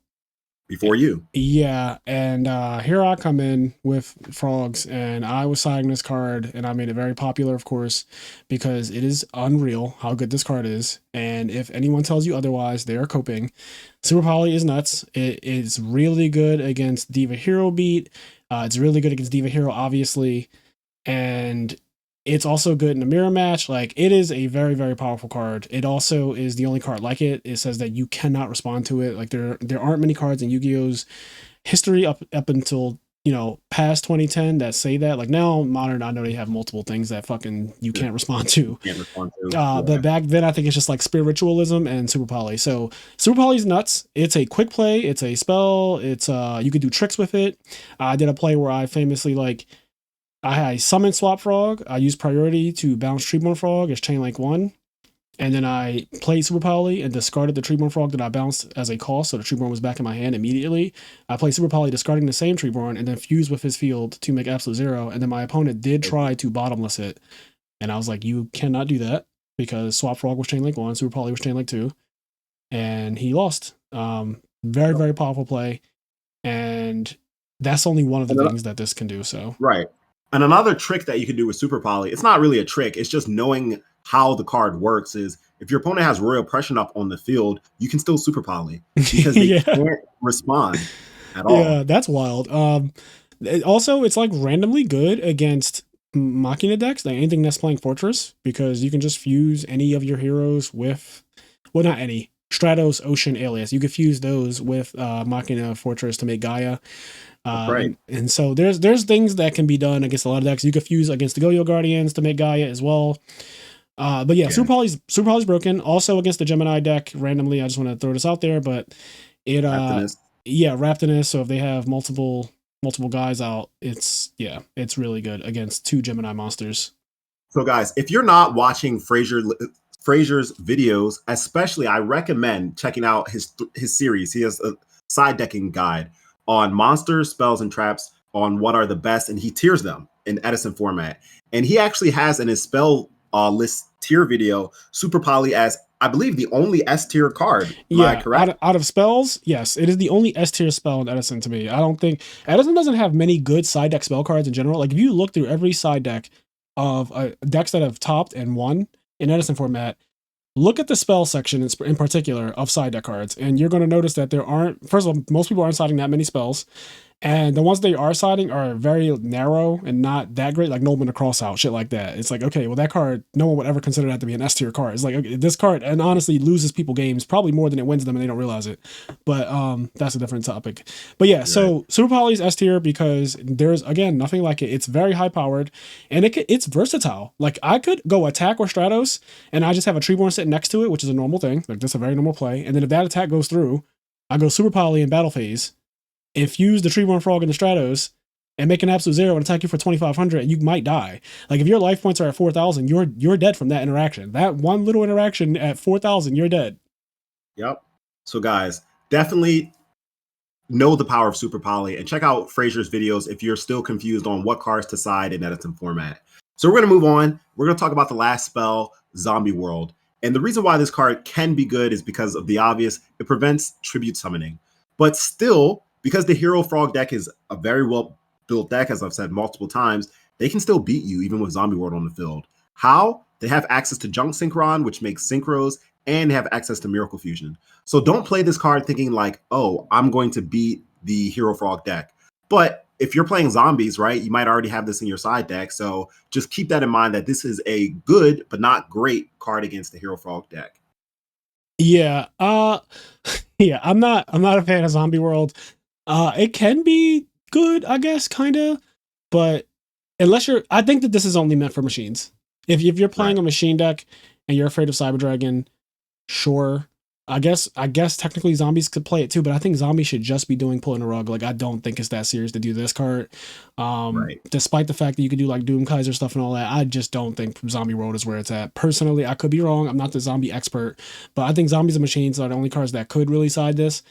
S1: Before you.
S2: Yeah, and here I come in with frogs, and I was siding this card, and I made it very popular, of course, because it is unreal how good this card is. And if anyone tells you otherwise, they are coping. Super Poly is nuts. It is really good against Diva Hero beat. It's really good against Diva Hero, obviously, and it's also good in a mirror match. Like it is a very, very powerful card. It also is the only card like it. It says that you cannot respond to it. Like there aren't many cards in Yu-Gi-Oh's history up until past 2010 that say that. Like now modern, I know they have multiple things that fucking you can't respond to.
S1: Can't respond to.
S2: But
S1: Yeah.
S2: back then I think it's just like spiritualism and super poly. So super poly is nuts. It's a quick play. It's a spell. It's you could do tricks with it. I did a play where I famously I summoned Swap Frog. I used priority to bounce Treeborn Frog as Chain Link 1. And then I played Super Poly and discarded the Treeborn Frog that I bounced as a cost, so the Treeborn was back in my hand immediately. I played Super Poly, discarding the same Treeborn, and then fused with his field to make absolute zero. And then my opponent did try to bottomless it. And I was like, you cannot do that because Swap Frog was Chain Link 1, Super Poly was Chain Link 2. And he lost. Very, very powerful play. And that's only one of the things that this can do. So
S1: right. And another trick that you can do with Super Poly, it's not really a trick, it's just knowing how the card works is if your opponent has Royal Oppression up on the field, you can still Super Poly because they
S2: yeah.
S1: can't respond at all.
S2: Yeah, that's wild. Also, it's like randomly good against Machina decks, like anything that's playing Fortress, because you can just fuse any of your heroes with, well, not any, Stratos, Ocean, Alias. You could fuse those with Machina Fortress to make Gaia.
S1: Right.
S2: And so there's things that can be done against a lot of decks. You could fuse against the Go-Yo Guardians to make Gaia as well. But yeah, Super Poly's broken. Also against the Gemini deck randomly. I just want to throw this out there, but it
S1: Raptinus.
S2: yeah, Raptinus. So if they have multiple guys out, it's yeah, it's really good against 2 Gemini monsters.
S1: So, guys, if you're not watching Frazier's videos, especially, I recommend checking out his series. He has a side decking guide on monsters, spells, and traps on what are the best, and he tiers them in Edison format. And he actually has in his spell list tier video Super Poly as, I believe, the only S tier card. Am I
S2: Yeah,
S1: correct?
S2: out of spells, yes, it is the only S tier spell in Edison to me. I don't think Edison doesn't have many good side deck spell cards in general. Like if you look through every side deck of decks that have topped and won in Edison format, look at the spell section in particular of side deck cards, and you're going to notice that there aren't. First of all, most people aren't siding that many spells. And the ones they are siding are very narrow and not that great, like Nobleman to cross out, shit like that. It's like, okay, well, that card, no one would ever consider that to be an S tier card. It's like, okay, this card, and honestly, loses people games probably more than it wins them and they don't realize it. But that's a different topic. But yeah, so Super Poly's S tier because there's, again, nothing like it. It's very high powered and it's versatile. Like, I could go attack or Stratos and I just have a Treeborn sitting next to it, which is a normal thing. Like, that's a very normal play. And then if that attack goes through, I go Super Poly in battle phase, infuse the Treeborn Frog in the Stratos, and make an absolute zero and attack you for 2,500, and you might die. Like if your life points are at 4,000, you're dead from that interaction. That one little interaction at 4,000, you're dead.
S1: Yep. So guys, definitely know the power of Super Poly and check out Frazier's videos if you're still confused on what cards to side in Edison format. So we're going to move on. We're going to talk about the last spell, Zombie World. And the reason why this card can be good is because of the obvious. It prevents tribute summoning. But still, because the Hero Frog deck is a very well built deck, as I've said multiple times, they can still beat you even with Zombie World on the field. How? They have access to Junk Synchron, which makes synchros, and they have access to Miracle Fusion. So don't play this card thinking like, oh, I'm going to beat the Hero Frog deck. But if you're playing zombies, right, you might already have this in your side deck. So just keep that in mind that this is a good but not great card against the Hero Frog deck.
S2: Yeah. Yeah, I'm not a fan of Zombie World. It can be good, I guess, kind of, but unless I think that this is only meant for machines. If you're playing a machine deck and you're afraid of Cyber Dragon, sure. I guess technically zombies could play it too, but I think zombies should just be doing pulling a rug. Like I don't think it's that serious to do this card. Despite the fact that you could do like Doom Kaiser stuff and all that, I just don't think Zombie World is where it's at. Personally, I could be wrong. I'm not the zombie expert, but I think zombies and machines are the only cards that could really side this.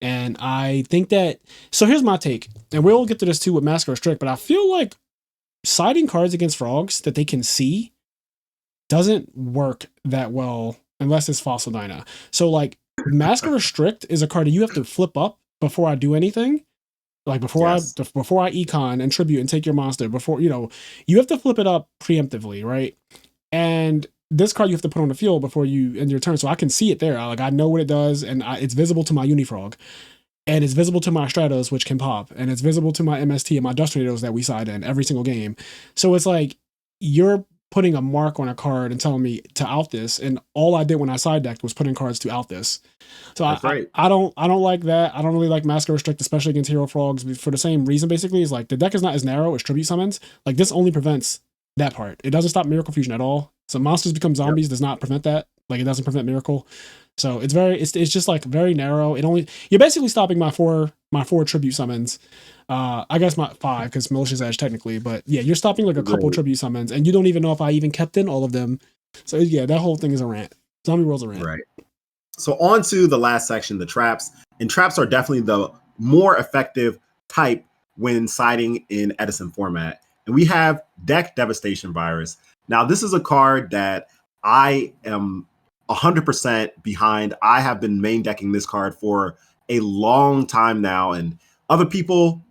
S2: And I think that, so here's my take, and we'll get to this too with Mask or Strict, but I feel like siding cards against frogs that they can see doesn't work that well unless it's Fossil Dyna. So like Mask or Restrict is a card that you have to flip up before I do anything. Like before I econ and tribute and take your monster, before you have to flip it up preemptively, right? And this card you have to put on the field before you end your turn, so I can see it there. I know what it does, and it's visible to my Unifrog, and it's visible to my Stratos, which can pop, and it's visible to my MST and my Dust Tornadoes that we side in every single game. So it's like you're putting a mark on a card and telling me to out this, and all I did when I side decked was put in cards to out this. So I don't like that. I don't really like Mask or Restrict, especially against Hero Frogs, for the same reason. Basically, is like the deck is not as narrow as tribute summons. Like this only prevents that part. It doesn't stop Miracle Fusion at all. So monsters become zombies does not prevent that. Like it doesn't prevent Miracle. So it's just like very narrow. You're basically stopping my four tribute summons. I guess my 5 because Malicious Edge technically, but yeah, you're stopping like a couple tribute summons, and you don't even know if I even kept in all of them. So yeah, that whole thing is a rant. Zombie World's a rant.
S1: Right. So on to the last section, the traps. And traps are definitely the more effective type when siding in Edison format. And we have Deck Devastation Virus. Now, this is a card that I am 100% behind. I have been main decking this card for a long time now, and other people,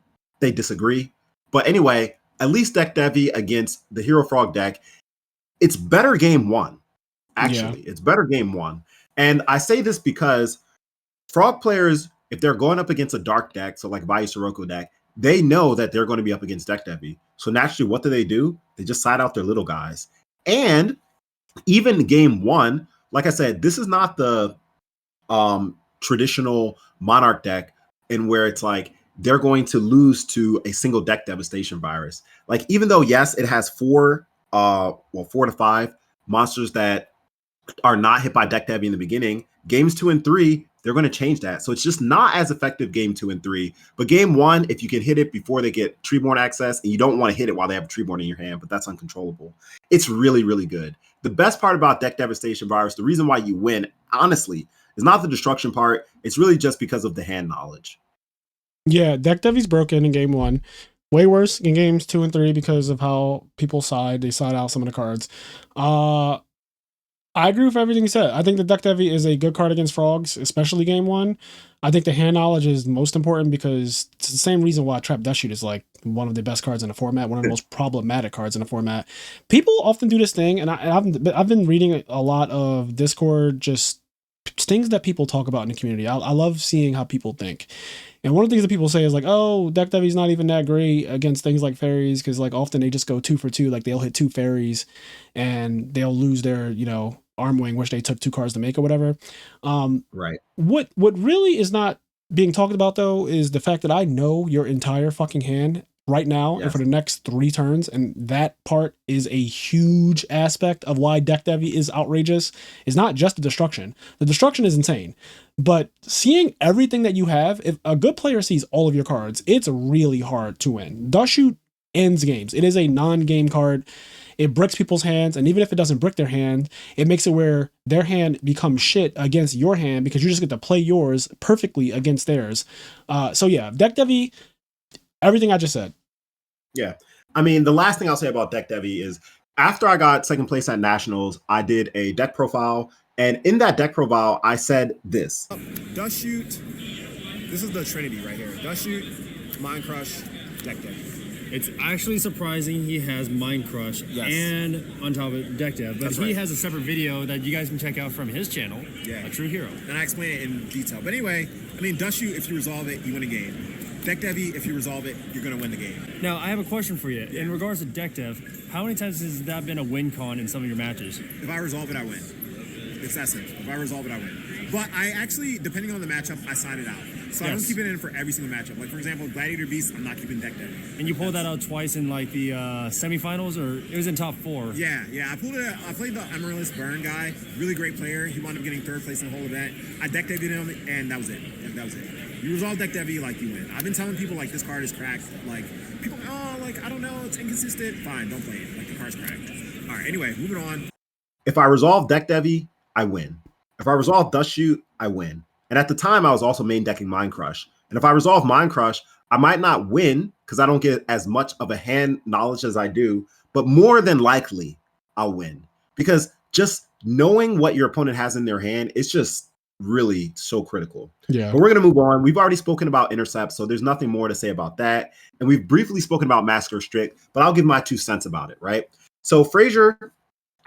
S1: they disagree. But anyway, at least Deck Devi against the Hero Frog deck, it's better game one. Actually, it's better game one. And I say this because Frog players, if they're going up against a dark deck, so like Vayu Sirocco deck, they know that they're going to be up against Deck Devi. So naturally, what do? They just side out their little guys. And even game one, like I said, this is not the traditional Monarch deck in where it's like they're going to lose to a single Deck Devastation Virus. Like even though, yes, it has 4 to 5 monsters that are not hit by Deck Devi in the beginning, games 2 and 3, they're going to change that. So it's just not as effective game 2 and 3. But game 1, if you can hit it before they get Treeborn access, and you don't want to hit it while they have a Treeborn in your hand, but that's uncontrollable, it's really, really good. The best part about Deck Devastation Virus, the reason why you win, honestly, is not the destruction part. It's really just because of the hand knowledge.
S2: Yeah, Deck Devy's broken in game 1. Way worse in games 2 and 3 because of how people side. They side out some of the cards. I agree with everything you said. I think the Duck Devy is a good card against frogs, especially game 1. I think the hand knowledge is most important because it's the same reason why Trap Dust Shoot is like one of the best cards in the format, one of the most problematic cards in the format. People often do this thing, and I've been reading a lot of Discord, just things that people talk about in the community. I love seeing how people think. And one of the things that people say is like, oh, Deck Devy's not even that great against things like fairies because like often they just go 2 for 2. Like they'll hit 2 fairies and they'll lose their, arm wing, which they took 2 cards to make or whatever.
S1: Right.
S2: What really is not being talked about though is the fact that I know your entire fucking hand right now and for the next 3 turns, and that part is a huge aspect of why Deck Devy is outrageous. Is not just the destruction. The destruction is insane, but seeing everything that you have, if a good player sees all of your cards, it's really hard to win. Dust Shoot ends games. It is a non-game card. It bricks people's hands, and even if it doesn't brick their hand, it makes it where their hand becomes shit against your hand because you just get to play yours perfectly against theirs. So yeah, Deck Devy, everything I just said.
S1: Yeah. I mean, the last thing I'll say about Deck Devy is after I got second place at Nationals, I did a deck profile, and in that deck profile, I said this.
S3: Dust Shoot, this is the Trinity right here. Dust Shoot, Mind Crush, Deck Devy.
S4: It's actually surprising he has Mind Crush and on top of it, Deck Dev, but he has a separate video that you guys can check out from his channel, ATrueHero.
S3: And I explain it in detail. But anyway, I mean, Dust Shoot, if you resolve it, you win a game. Deck Devy, if you resolve it, you're going to win the game.
S4: Now, I have a question for you. In regards to Deck Dev, how many times has that been a win con in some of your matches?
S3: If I resolve it, I win. It's that simple. If I resolve it, I win. But I actually, depending on the matchup, I side it out. So I don't keep it in for every single matchup. Like, for example, Gladiator Beast, I'm not keeping Deck Dev.
S4: And you pulled that out twice in, like, the semifinals, or it was in top 4?
S3: Yeah. I pulled it. I played the Amaryllis Burn guy. Really great player. He wound up getting 3rd place in the whole event. I Deck Dev'd him, and that was it. You resolve Deck Devy, like, you win. I've been telling people, like, this card is cracked. Like, people, I don't know, it's inconsistent. Fine, don't play it. Like, the card's cracked. All right, anyway, moving on.
S1: If I resolve Deck Devy, I win. If I resolve Dust Shoot, I win. And at the time, I was also main decking Mind Crush. And if I resolve Mind Crush, I might not win because I don't get as much of a hand knowledge as I do, but more than likely, I'll win. Because just knowing what your opponent has in their hand is just really so critical.
S2: Yeah.
S1: But we're going to move on. We've already spoken about Intercept, so there's nothing more to say about that. And we've briefly spoken about Massacre Strict, but I'll give my 2 cents about it, right? So Frazier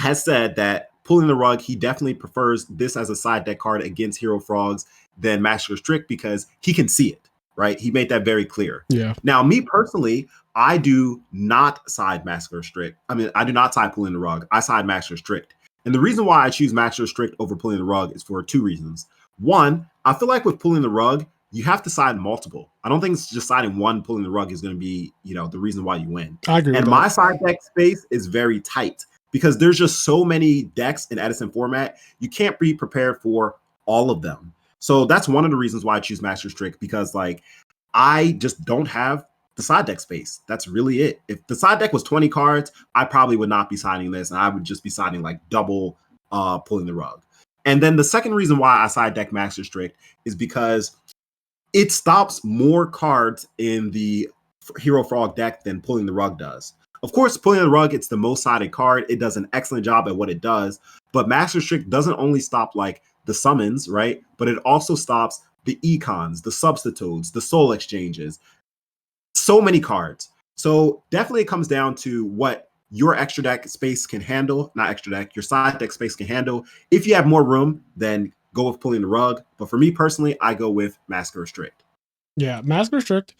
S1: has said that pulling the rug, he definitely prefers this as a side deck card against Hero Frogs than Massacre Strict because he can see it, right? He made that very clear.
S2: Yeah.
S1: Now, me personally, I do not side Massacre Strict. I mean, I do not side pulling the rug. I side Massacre Strict. And the reason why I choose Massacre Strict over pulling the rug is for 2 reasons. One, I feel like with pulling the rug, you have to side multiple. I don't think it's just siding one pulling the rug is going to be, the reason why you win.
S2: I agree.
S1: And my side deck space is very tight because there's just so many decks in Edison format. You can't be prepared for all of them. So that's one of the reasons why I choose Master Strict, because like I just don't have the side deck space. That's really it. If the side deck was 20 cards, I probably would not be signing this, and I would just be signing like double pulling the rug. And then the second reason why I side deck Master Strict is because it stops more cards in the Hero Frog deck than pulling the rug does. Of course, pulling the rug, it's the most sided card. It does an excellent job at what it does. But Master Strict doesn't only stop like the summons, right? But it also stops the econs, the substitutes, the soul exchanges. So many cards. So definitely it comes down to what your extra deck space can handle, not extra deck, your side deck space can handle. If you have more room, then go with pulling the rug. But for me personally, I go with Massacre Strict.
S2: Yeah, Massacre Strict.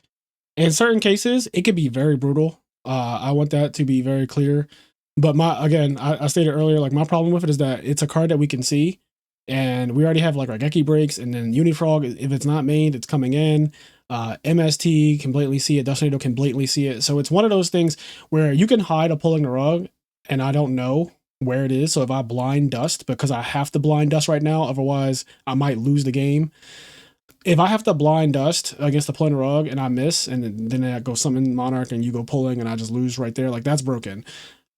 S2: In certain cases, it could be very brutal. I want that to be very clear. But I stated earlier, like my problem with it is that it's a card that we can see. And we already have like Raigeki breaks, and then Unifrog, if it's not mained, it's coming in. MST can blatantly see it. Dust Tornado can blatantly see it. So it's one of those things where you can hide a pulling the rug, and I don't know where it is. So if I blind dust, because I have to blind dust right now, otherwise I might lose the game. If I have to blind dust against the Polymer Rug and I miss, and then I go summon Monarch and you go pulling and I just lose right there, like that's broken.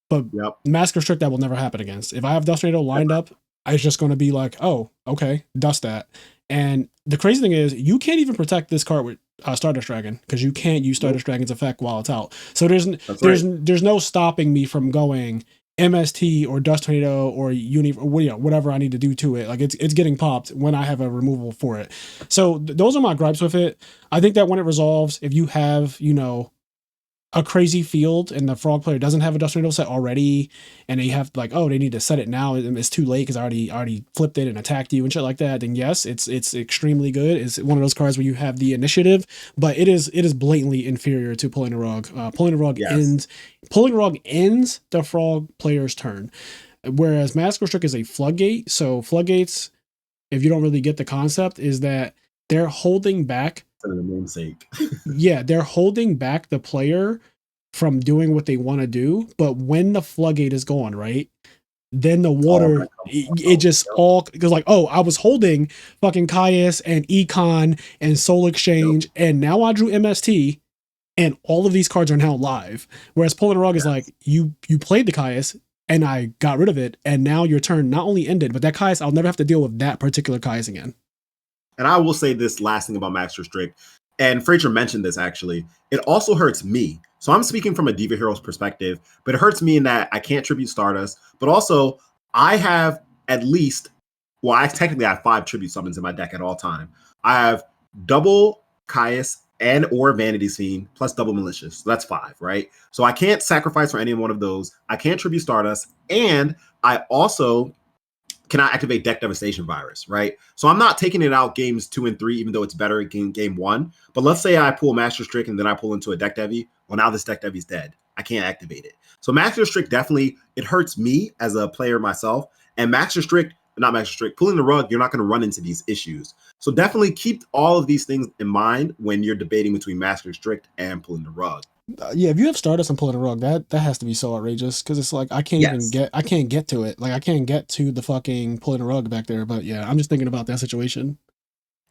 S2: But Mask Restrict, that will never happen against. If I have Dust Tornado lined up, it's just going to be like, oh, okay, dust that. And the crazy thing is, you can't even protect this card with Stardust Dragon, because you can't use Stardust Dragon's effect while it's out. So there's no stopping me from going MST or Dust Tornado or whatever I need to do to it. Like it's getting popped when I have a removal for it. So those are my gripes with it. I think that when it resolves, if you have, a crazy field and the frog player doesn't have a Dust Tornado set already, and they have like, oh, they need to set it now, it's too late because I already flipped it and attacked you and shit like that, then yes, it's extremely good. It's one of those cards where you have the initiative, but it is blatantly inferior to Pulling the Rug. Pulling the Rug ends the frog player's turn, whereas Mask Restrict is a floodgate. So floodgates, if you don't really get the concept, is that they're holding back
S1: for the namesake.
S2: Yeah, they're holding back the player from doing what they want to do, but when the floodgate is gone, right, then the water, it just all goes like, oh, I was holding fucking Caius and Econ and Soul Exchange, and now I drew MST, and all of these cards are now live. Whereas Pulling the Rug is like, you played the Caius, and I got rid of it, and now your turn not only ended, but that Caius, I'll never have to deal with that particular Caius again.
S1: And I will say this last thing about Max Restrict, and Frazier mentioned this actually, it also hurts me. So I'm speaking from a Diva Heroes perspective, but it hurts me in that I can't tribute Stardust, but also I have at least, I technically have 5 tribute summons in my deck at all time. I have double Caius and or Vanity Fiend plus double Malicious. So that's 5, right? So I can't sacrifice for any one of those. I can't tribute Stardust, and I also cannot activate Deck Devastation Virus, right? So I'm not taking it out games 2 and 3, even though it's better in game 1. But let's say I pull Master Strict and then I pull into a Deck Devi. Well, now this Deck Devi's dead. I can't activate it. So Master Strict definitely, it hurts me as a player myself. And Pulling the Rug, you're not going to run into these issues. So definitely keep all of these things in mind when you're debating between Master Strict and Pulling the Rug.
S2: Yeah, if you have Stardust and Pulling the Rug, that has to be so outrageous, because it's like I can't get to it. Like I can't get to the fucking Pulling the Rug back there. But yeah, I'm just thinking about that situation.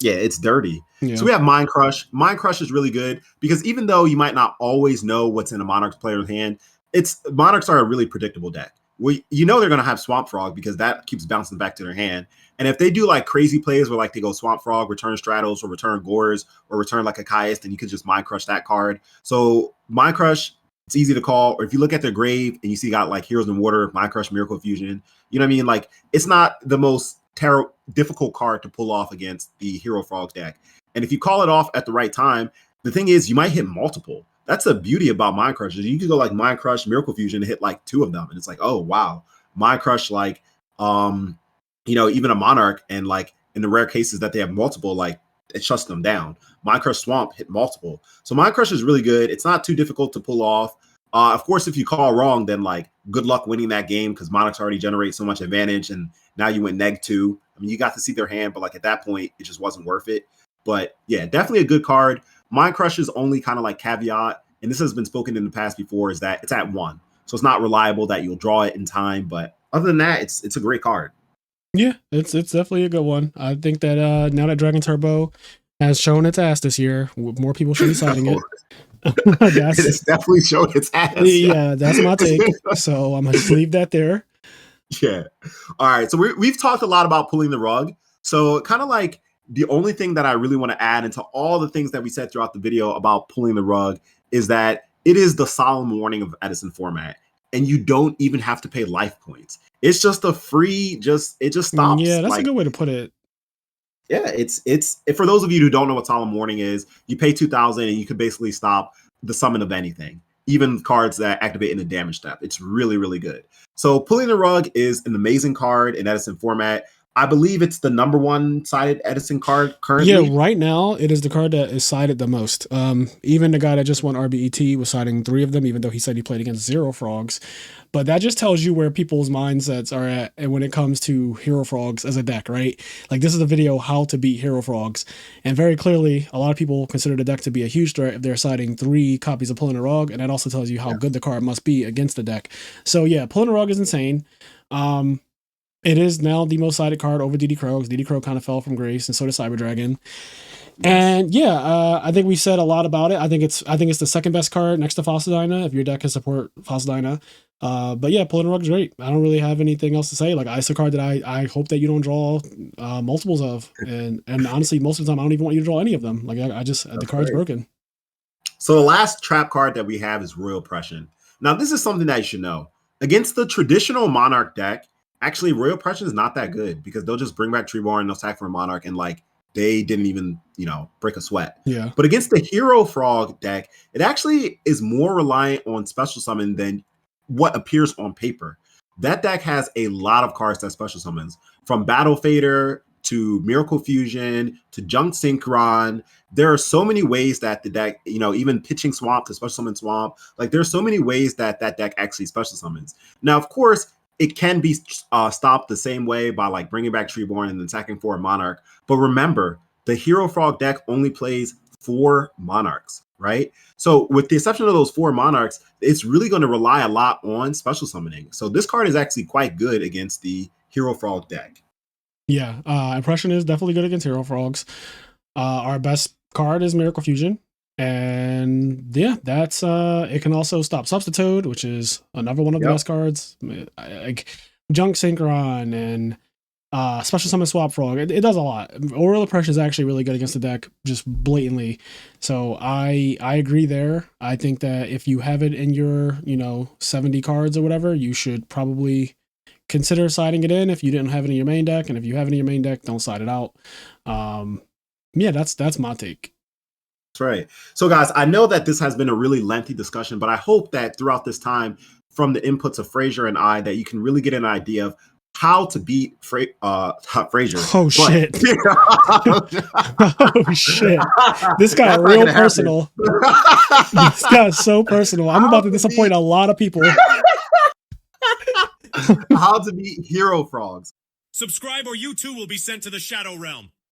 S1: Yeah, it's dirty. Yeah. So we have Mind Crush. Mind Crush is really good because even though you might not always know what's in a Monarch's player's hand, Monarchs are a really predictable deck. They're going to have Swamp Frog because that keeps bouncing back to their hand. And if they do like crazy plays where like they go Swamp Frog, return Stratos, or return Gores, or return like a Caius, then you could just Mind Crush that card. So Mind Crush, it's easy to call. Or if you look at their grave and you see got like Heroes in Water, Mind Crush, Miracle Fusion, you know what I mean? Like it's not the most difficult card to pull off against the Hero Frog deck. And if you call it off at the right time, the thing is you might hit multiple. That's the beauty about Mind Crush. You can go like Mind Crush, Miracle Fusion, and hit like 2 of them. And it's like, oh, wow. Mind Crush, like, even a Monarch, and like in the rare cases that they have multiple, like it shuts them down. Mind Crush Swamp hit multiple. So Mind Crush is really good. It's not too difficult to pull off. Of course, if you call wrong, then like good luck winning that game because Monarchs already generate so much advantage. And now you went -2. I mean, you got to see their hand, but like at that point, it just wasn't worth it. But yeah, definitely a good card. Mind Crush's only kind of like caveat, and this has been spoken in the past before, is that it's at 1. So it's not reliable that you'll draw it in time. But other than that, it's a great card.
S2: Yeah, it's definitely a good one. I think that now that Dragon Turbo has shown its ass this year, more people should be citing it.
S1: It's definitely shown its ass.
S2: Yeah, that's my take. So I'm going to just leave that there.
S1: Yeah. All right. So we've talked a lot about Pulling the Rug. So kind of like the only thing that I really want to add into all the things that we said throughout the video about Pulling the Rug is that it is the solemn warning of Edison format, and you don't even have to pay life points. It's just a free, it just stops.
S2: Yeah, that's a good way to put it.
S1: Yeah, it's for those of you who don't know what solemn warning is, you pay 2,000 and you can basically stop the summon of anything, even cards that activate in the damage step. It's really, really good. So Pulling the Rug is an amazing card in Edison format. I believe it's the number 1 sided Edison card currently.
S2: Yeah, right now it is the card that is sided the most. Even the guy that just won RBET was siding 3 of them, even though he said he played against 0 frogs. But that just tells you where people's mindsets are at, and when it comes to Hero Frogs as a deck, right? Like this is a video how to beat Hero Frogs, and very clearly a lot of people consider the deck to be a huge threat if they're siding 3 copies of Pulling the Rug, and that also tells you how good the card must be against the deck. So yeah, Pulling the Rug is insane. It is now the most sided card over DD Crow, because DD Crow kind of fell from grace, and so did Cyber Dragon. And yeah, I think we said a lot about it. I think it's the second best card next to Fossil Dyna, if your deck can support Fossil Dyna. But yeah, Pulling Rug is great. I don't really have anything else to say. Like, ISO card that I hope that you don't draw multiples of, and honestly, most of the time I don't even want you to draw any of them. Like, I just the card's broken.
S1: So the last trap card that we have is Royal Oppression. Now, this is something that you should know. Against the traditional Monarch deck, actually, Royal Oppression is not that good, because they'll just bring back Treeborn and they'll attack for a Monarch, and like, they didn't even, break a sweat.
S2: Yeah.
S1: But against the Hero Frog deck, it actually is more reliant on special summon than what appears on paper. That deck has a lot of cards that special summons, from Battle Fader to Miracle Fusion to Junk Synchron. There are so many ways that the deck, even pitching Swamp to special summon Swamp. Like, there's so many ways that deck actually special summons. Now, of course, it can be stopped the same way by like bringing back Treeborn and then attacking for a Monarch. But remember, the Hero Frog deck only plays 4 Monarchs, right? So with the exception of those 4 Monarchs, it's really going to rely a lot on special summoning. So this card is actually quite good against the Hero Frog deck.
S2: Yeah, Impression is definitely good against Hero Frogs. Our best card is Miracle Fusion. And yeah, that's it can also stop Substitute, which is another one of the best cards. Like Junk Synchron and Special Summon Swap Frog. It does a lot. Royal Oppression is actually really good against the deck, just blatantly. So I agree there. I think that if you have it in your 70 cards or whatever, you should probably consider siding it in if you didn't have it in your main deck. And if you have it in your main deck, don't side it out. Yeah, that's my take.
S1: Right. So guys, I know that this has been a really lengthy discussion, but I hope that throughout this time, from the inputs of Fraser and I, that you can really get an idea of how to beat Fraser.
S2: Oh shit. Oh shit. This got real personal. This got so personal. I'm about to disappoint a lot of people.
S1: How to beat Hero Frogs.
S5: Subscribe or you too will be sent to the Shadow Realm.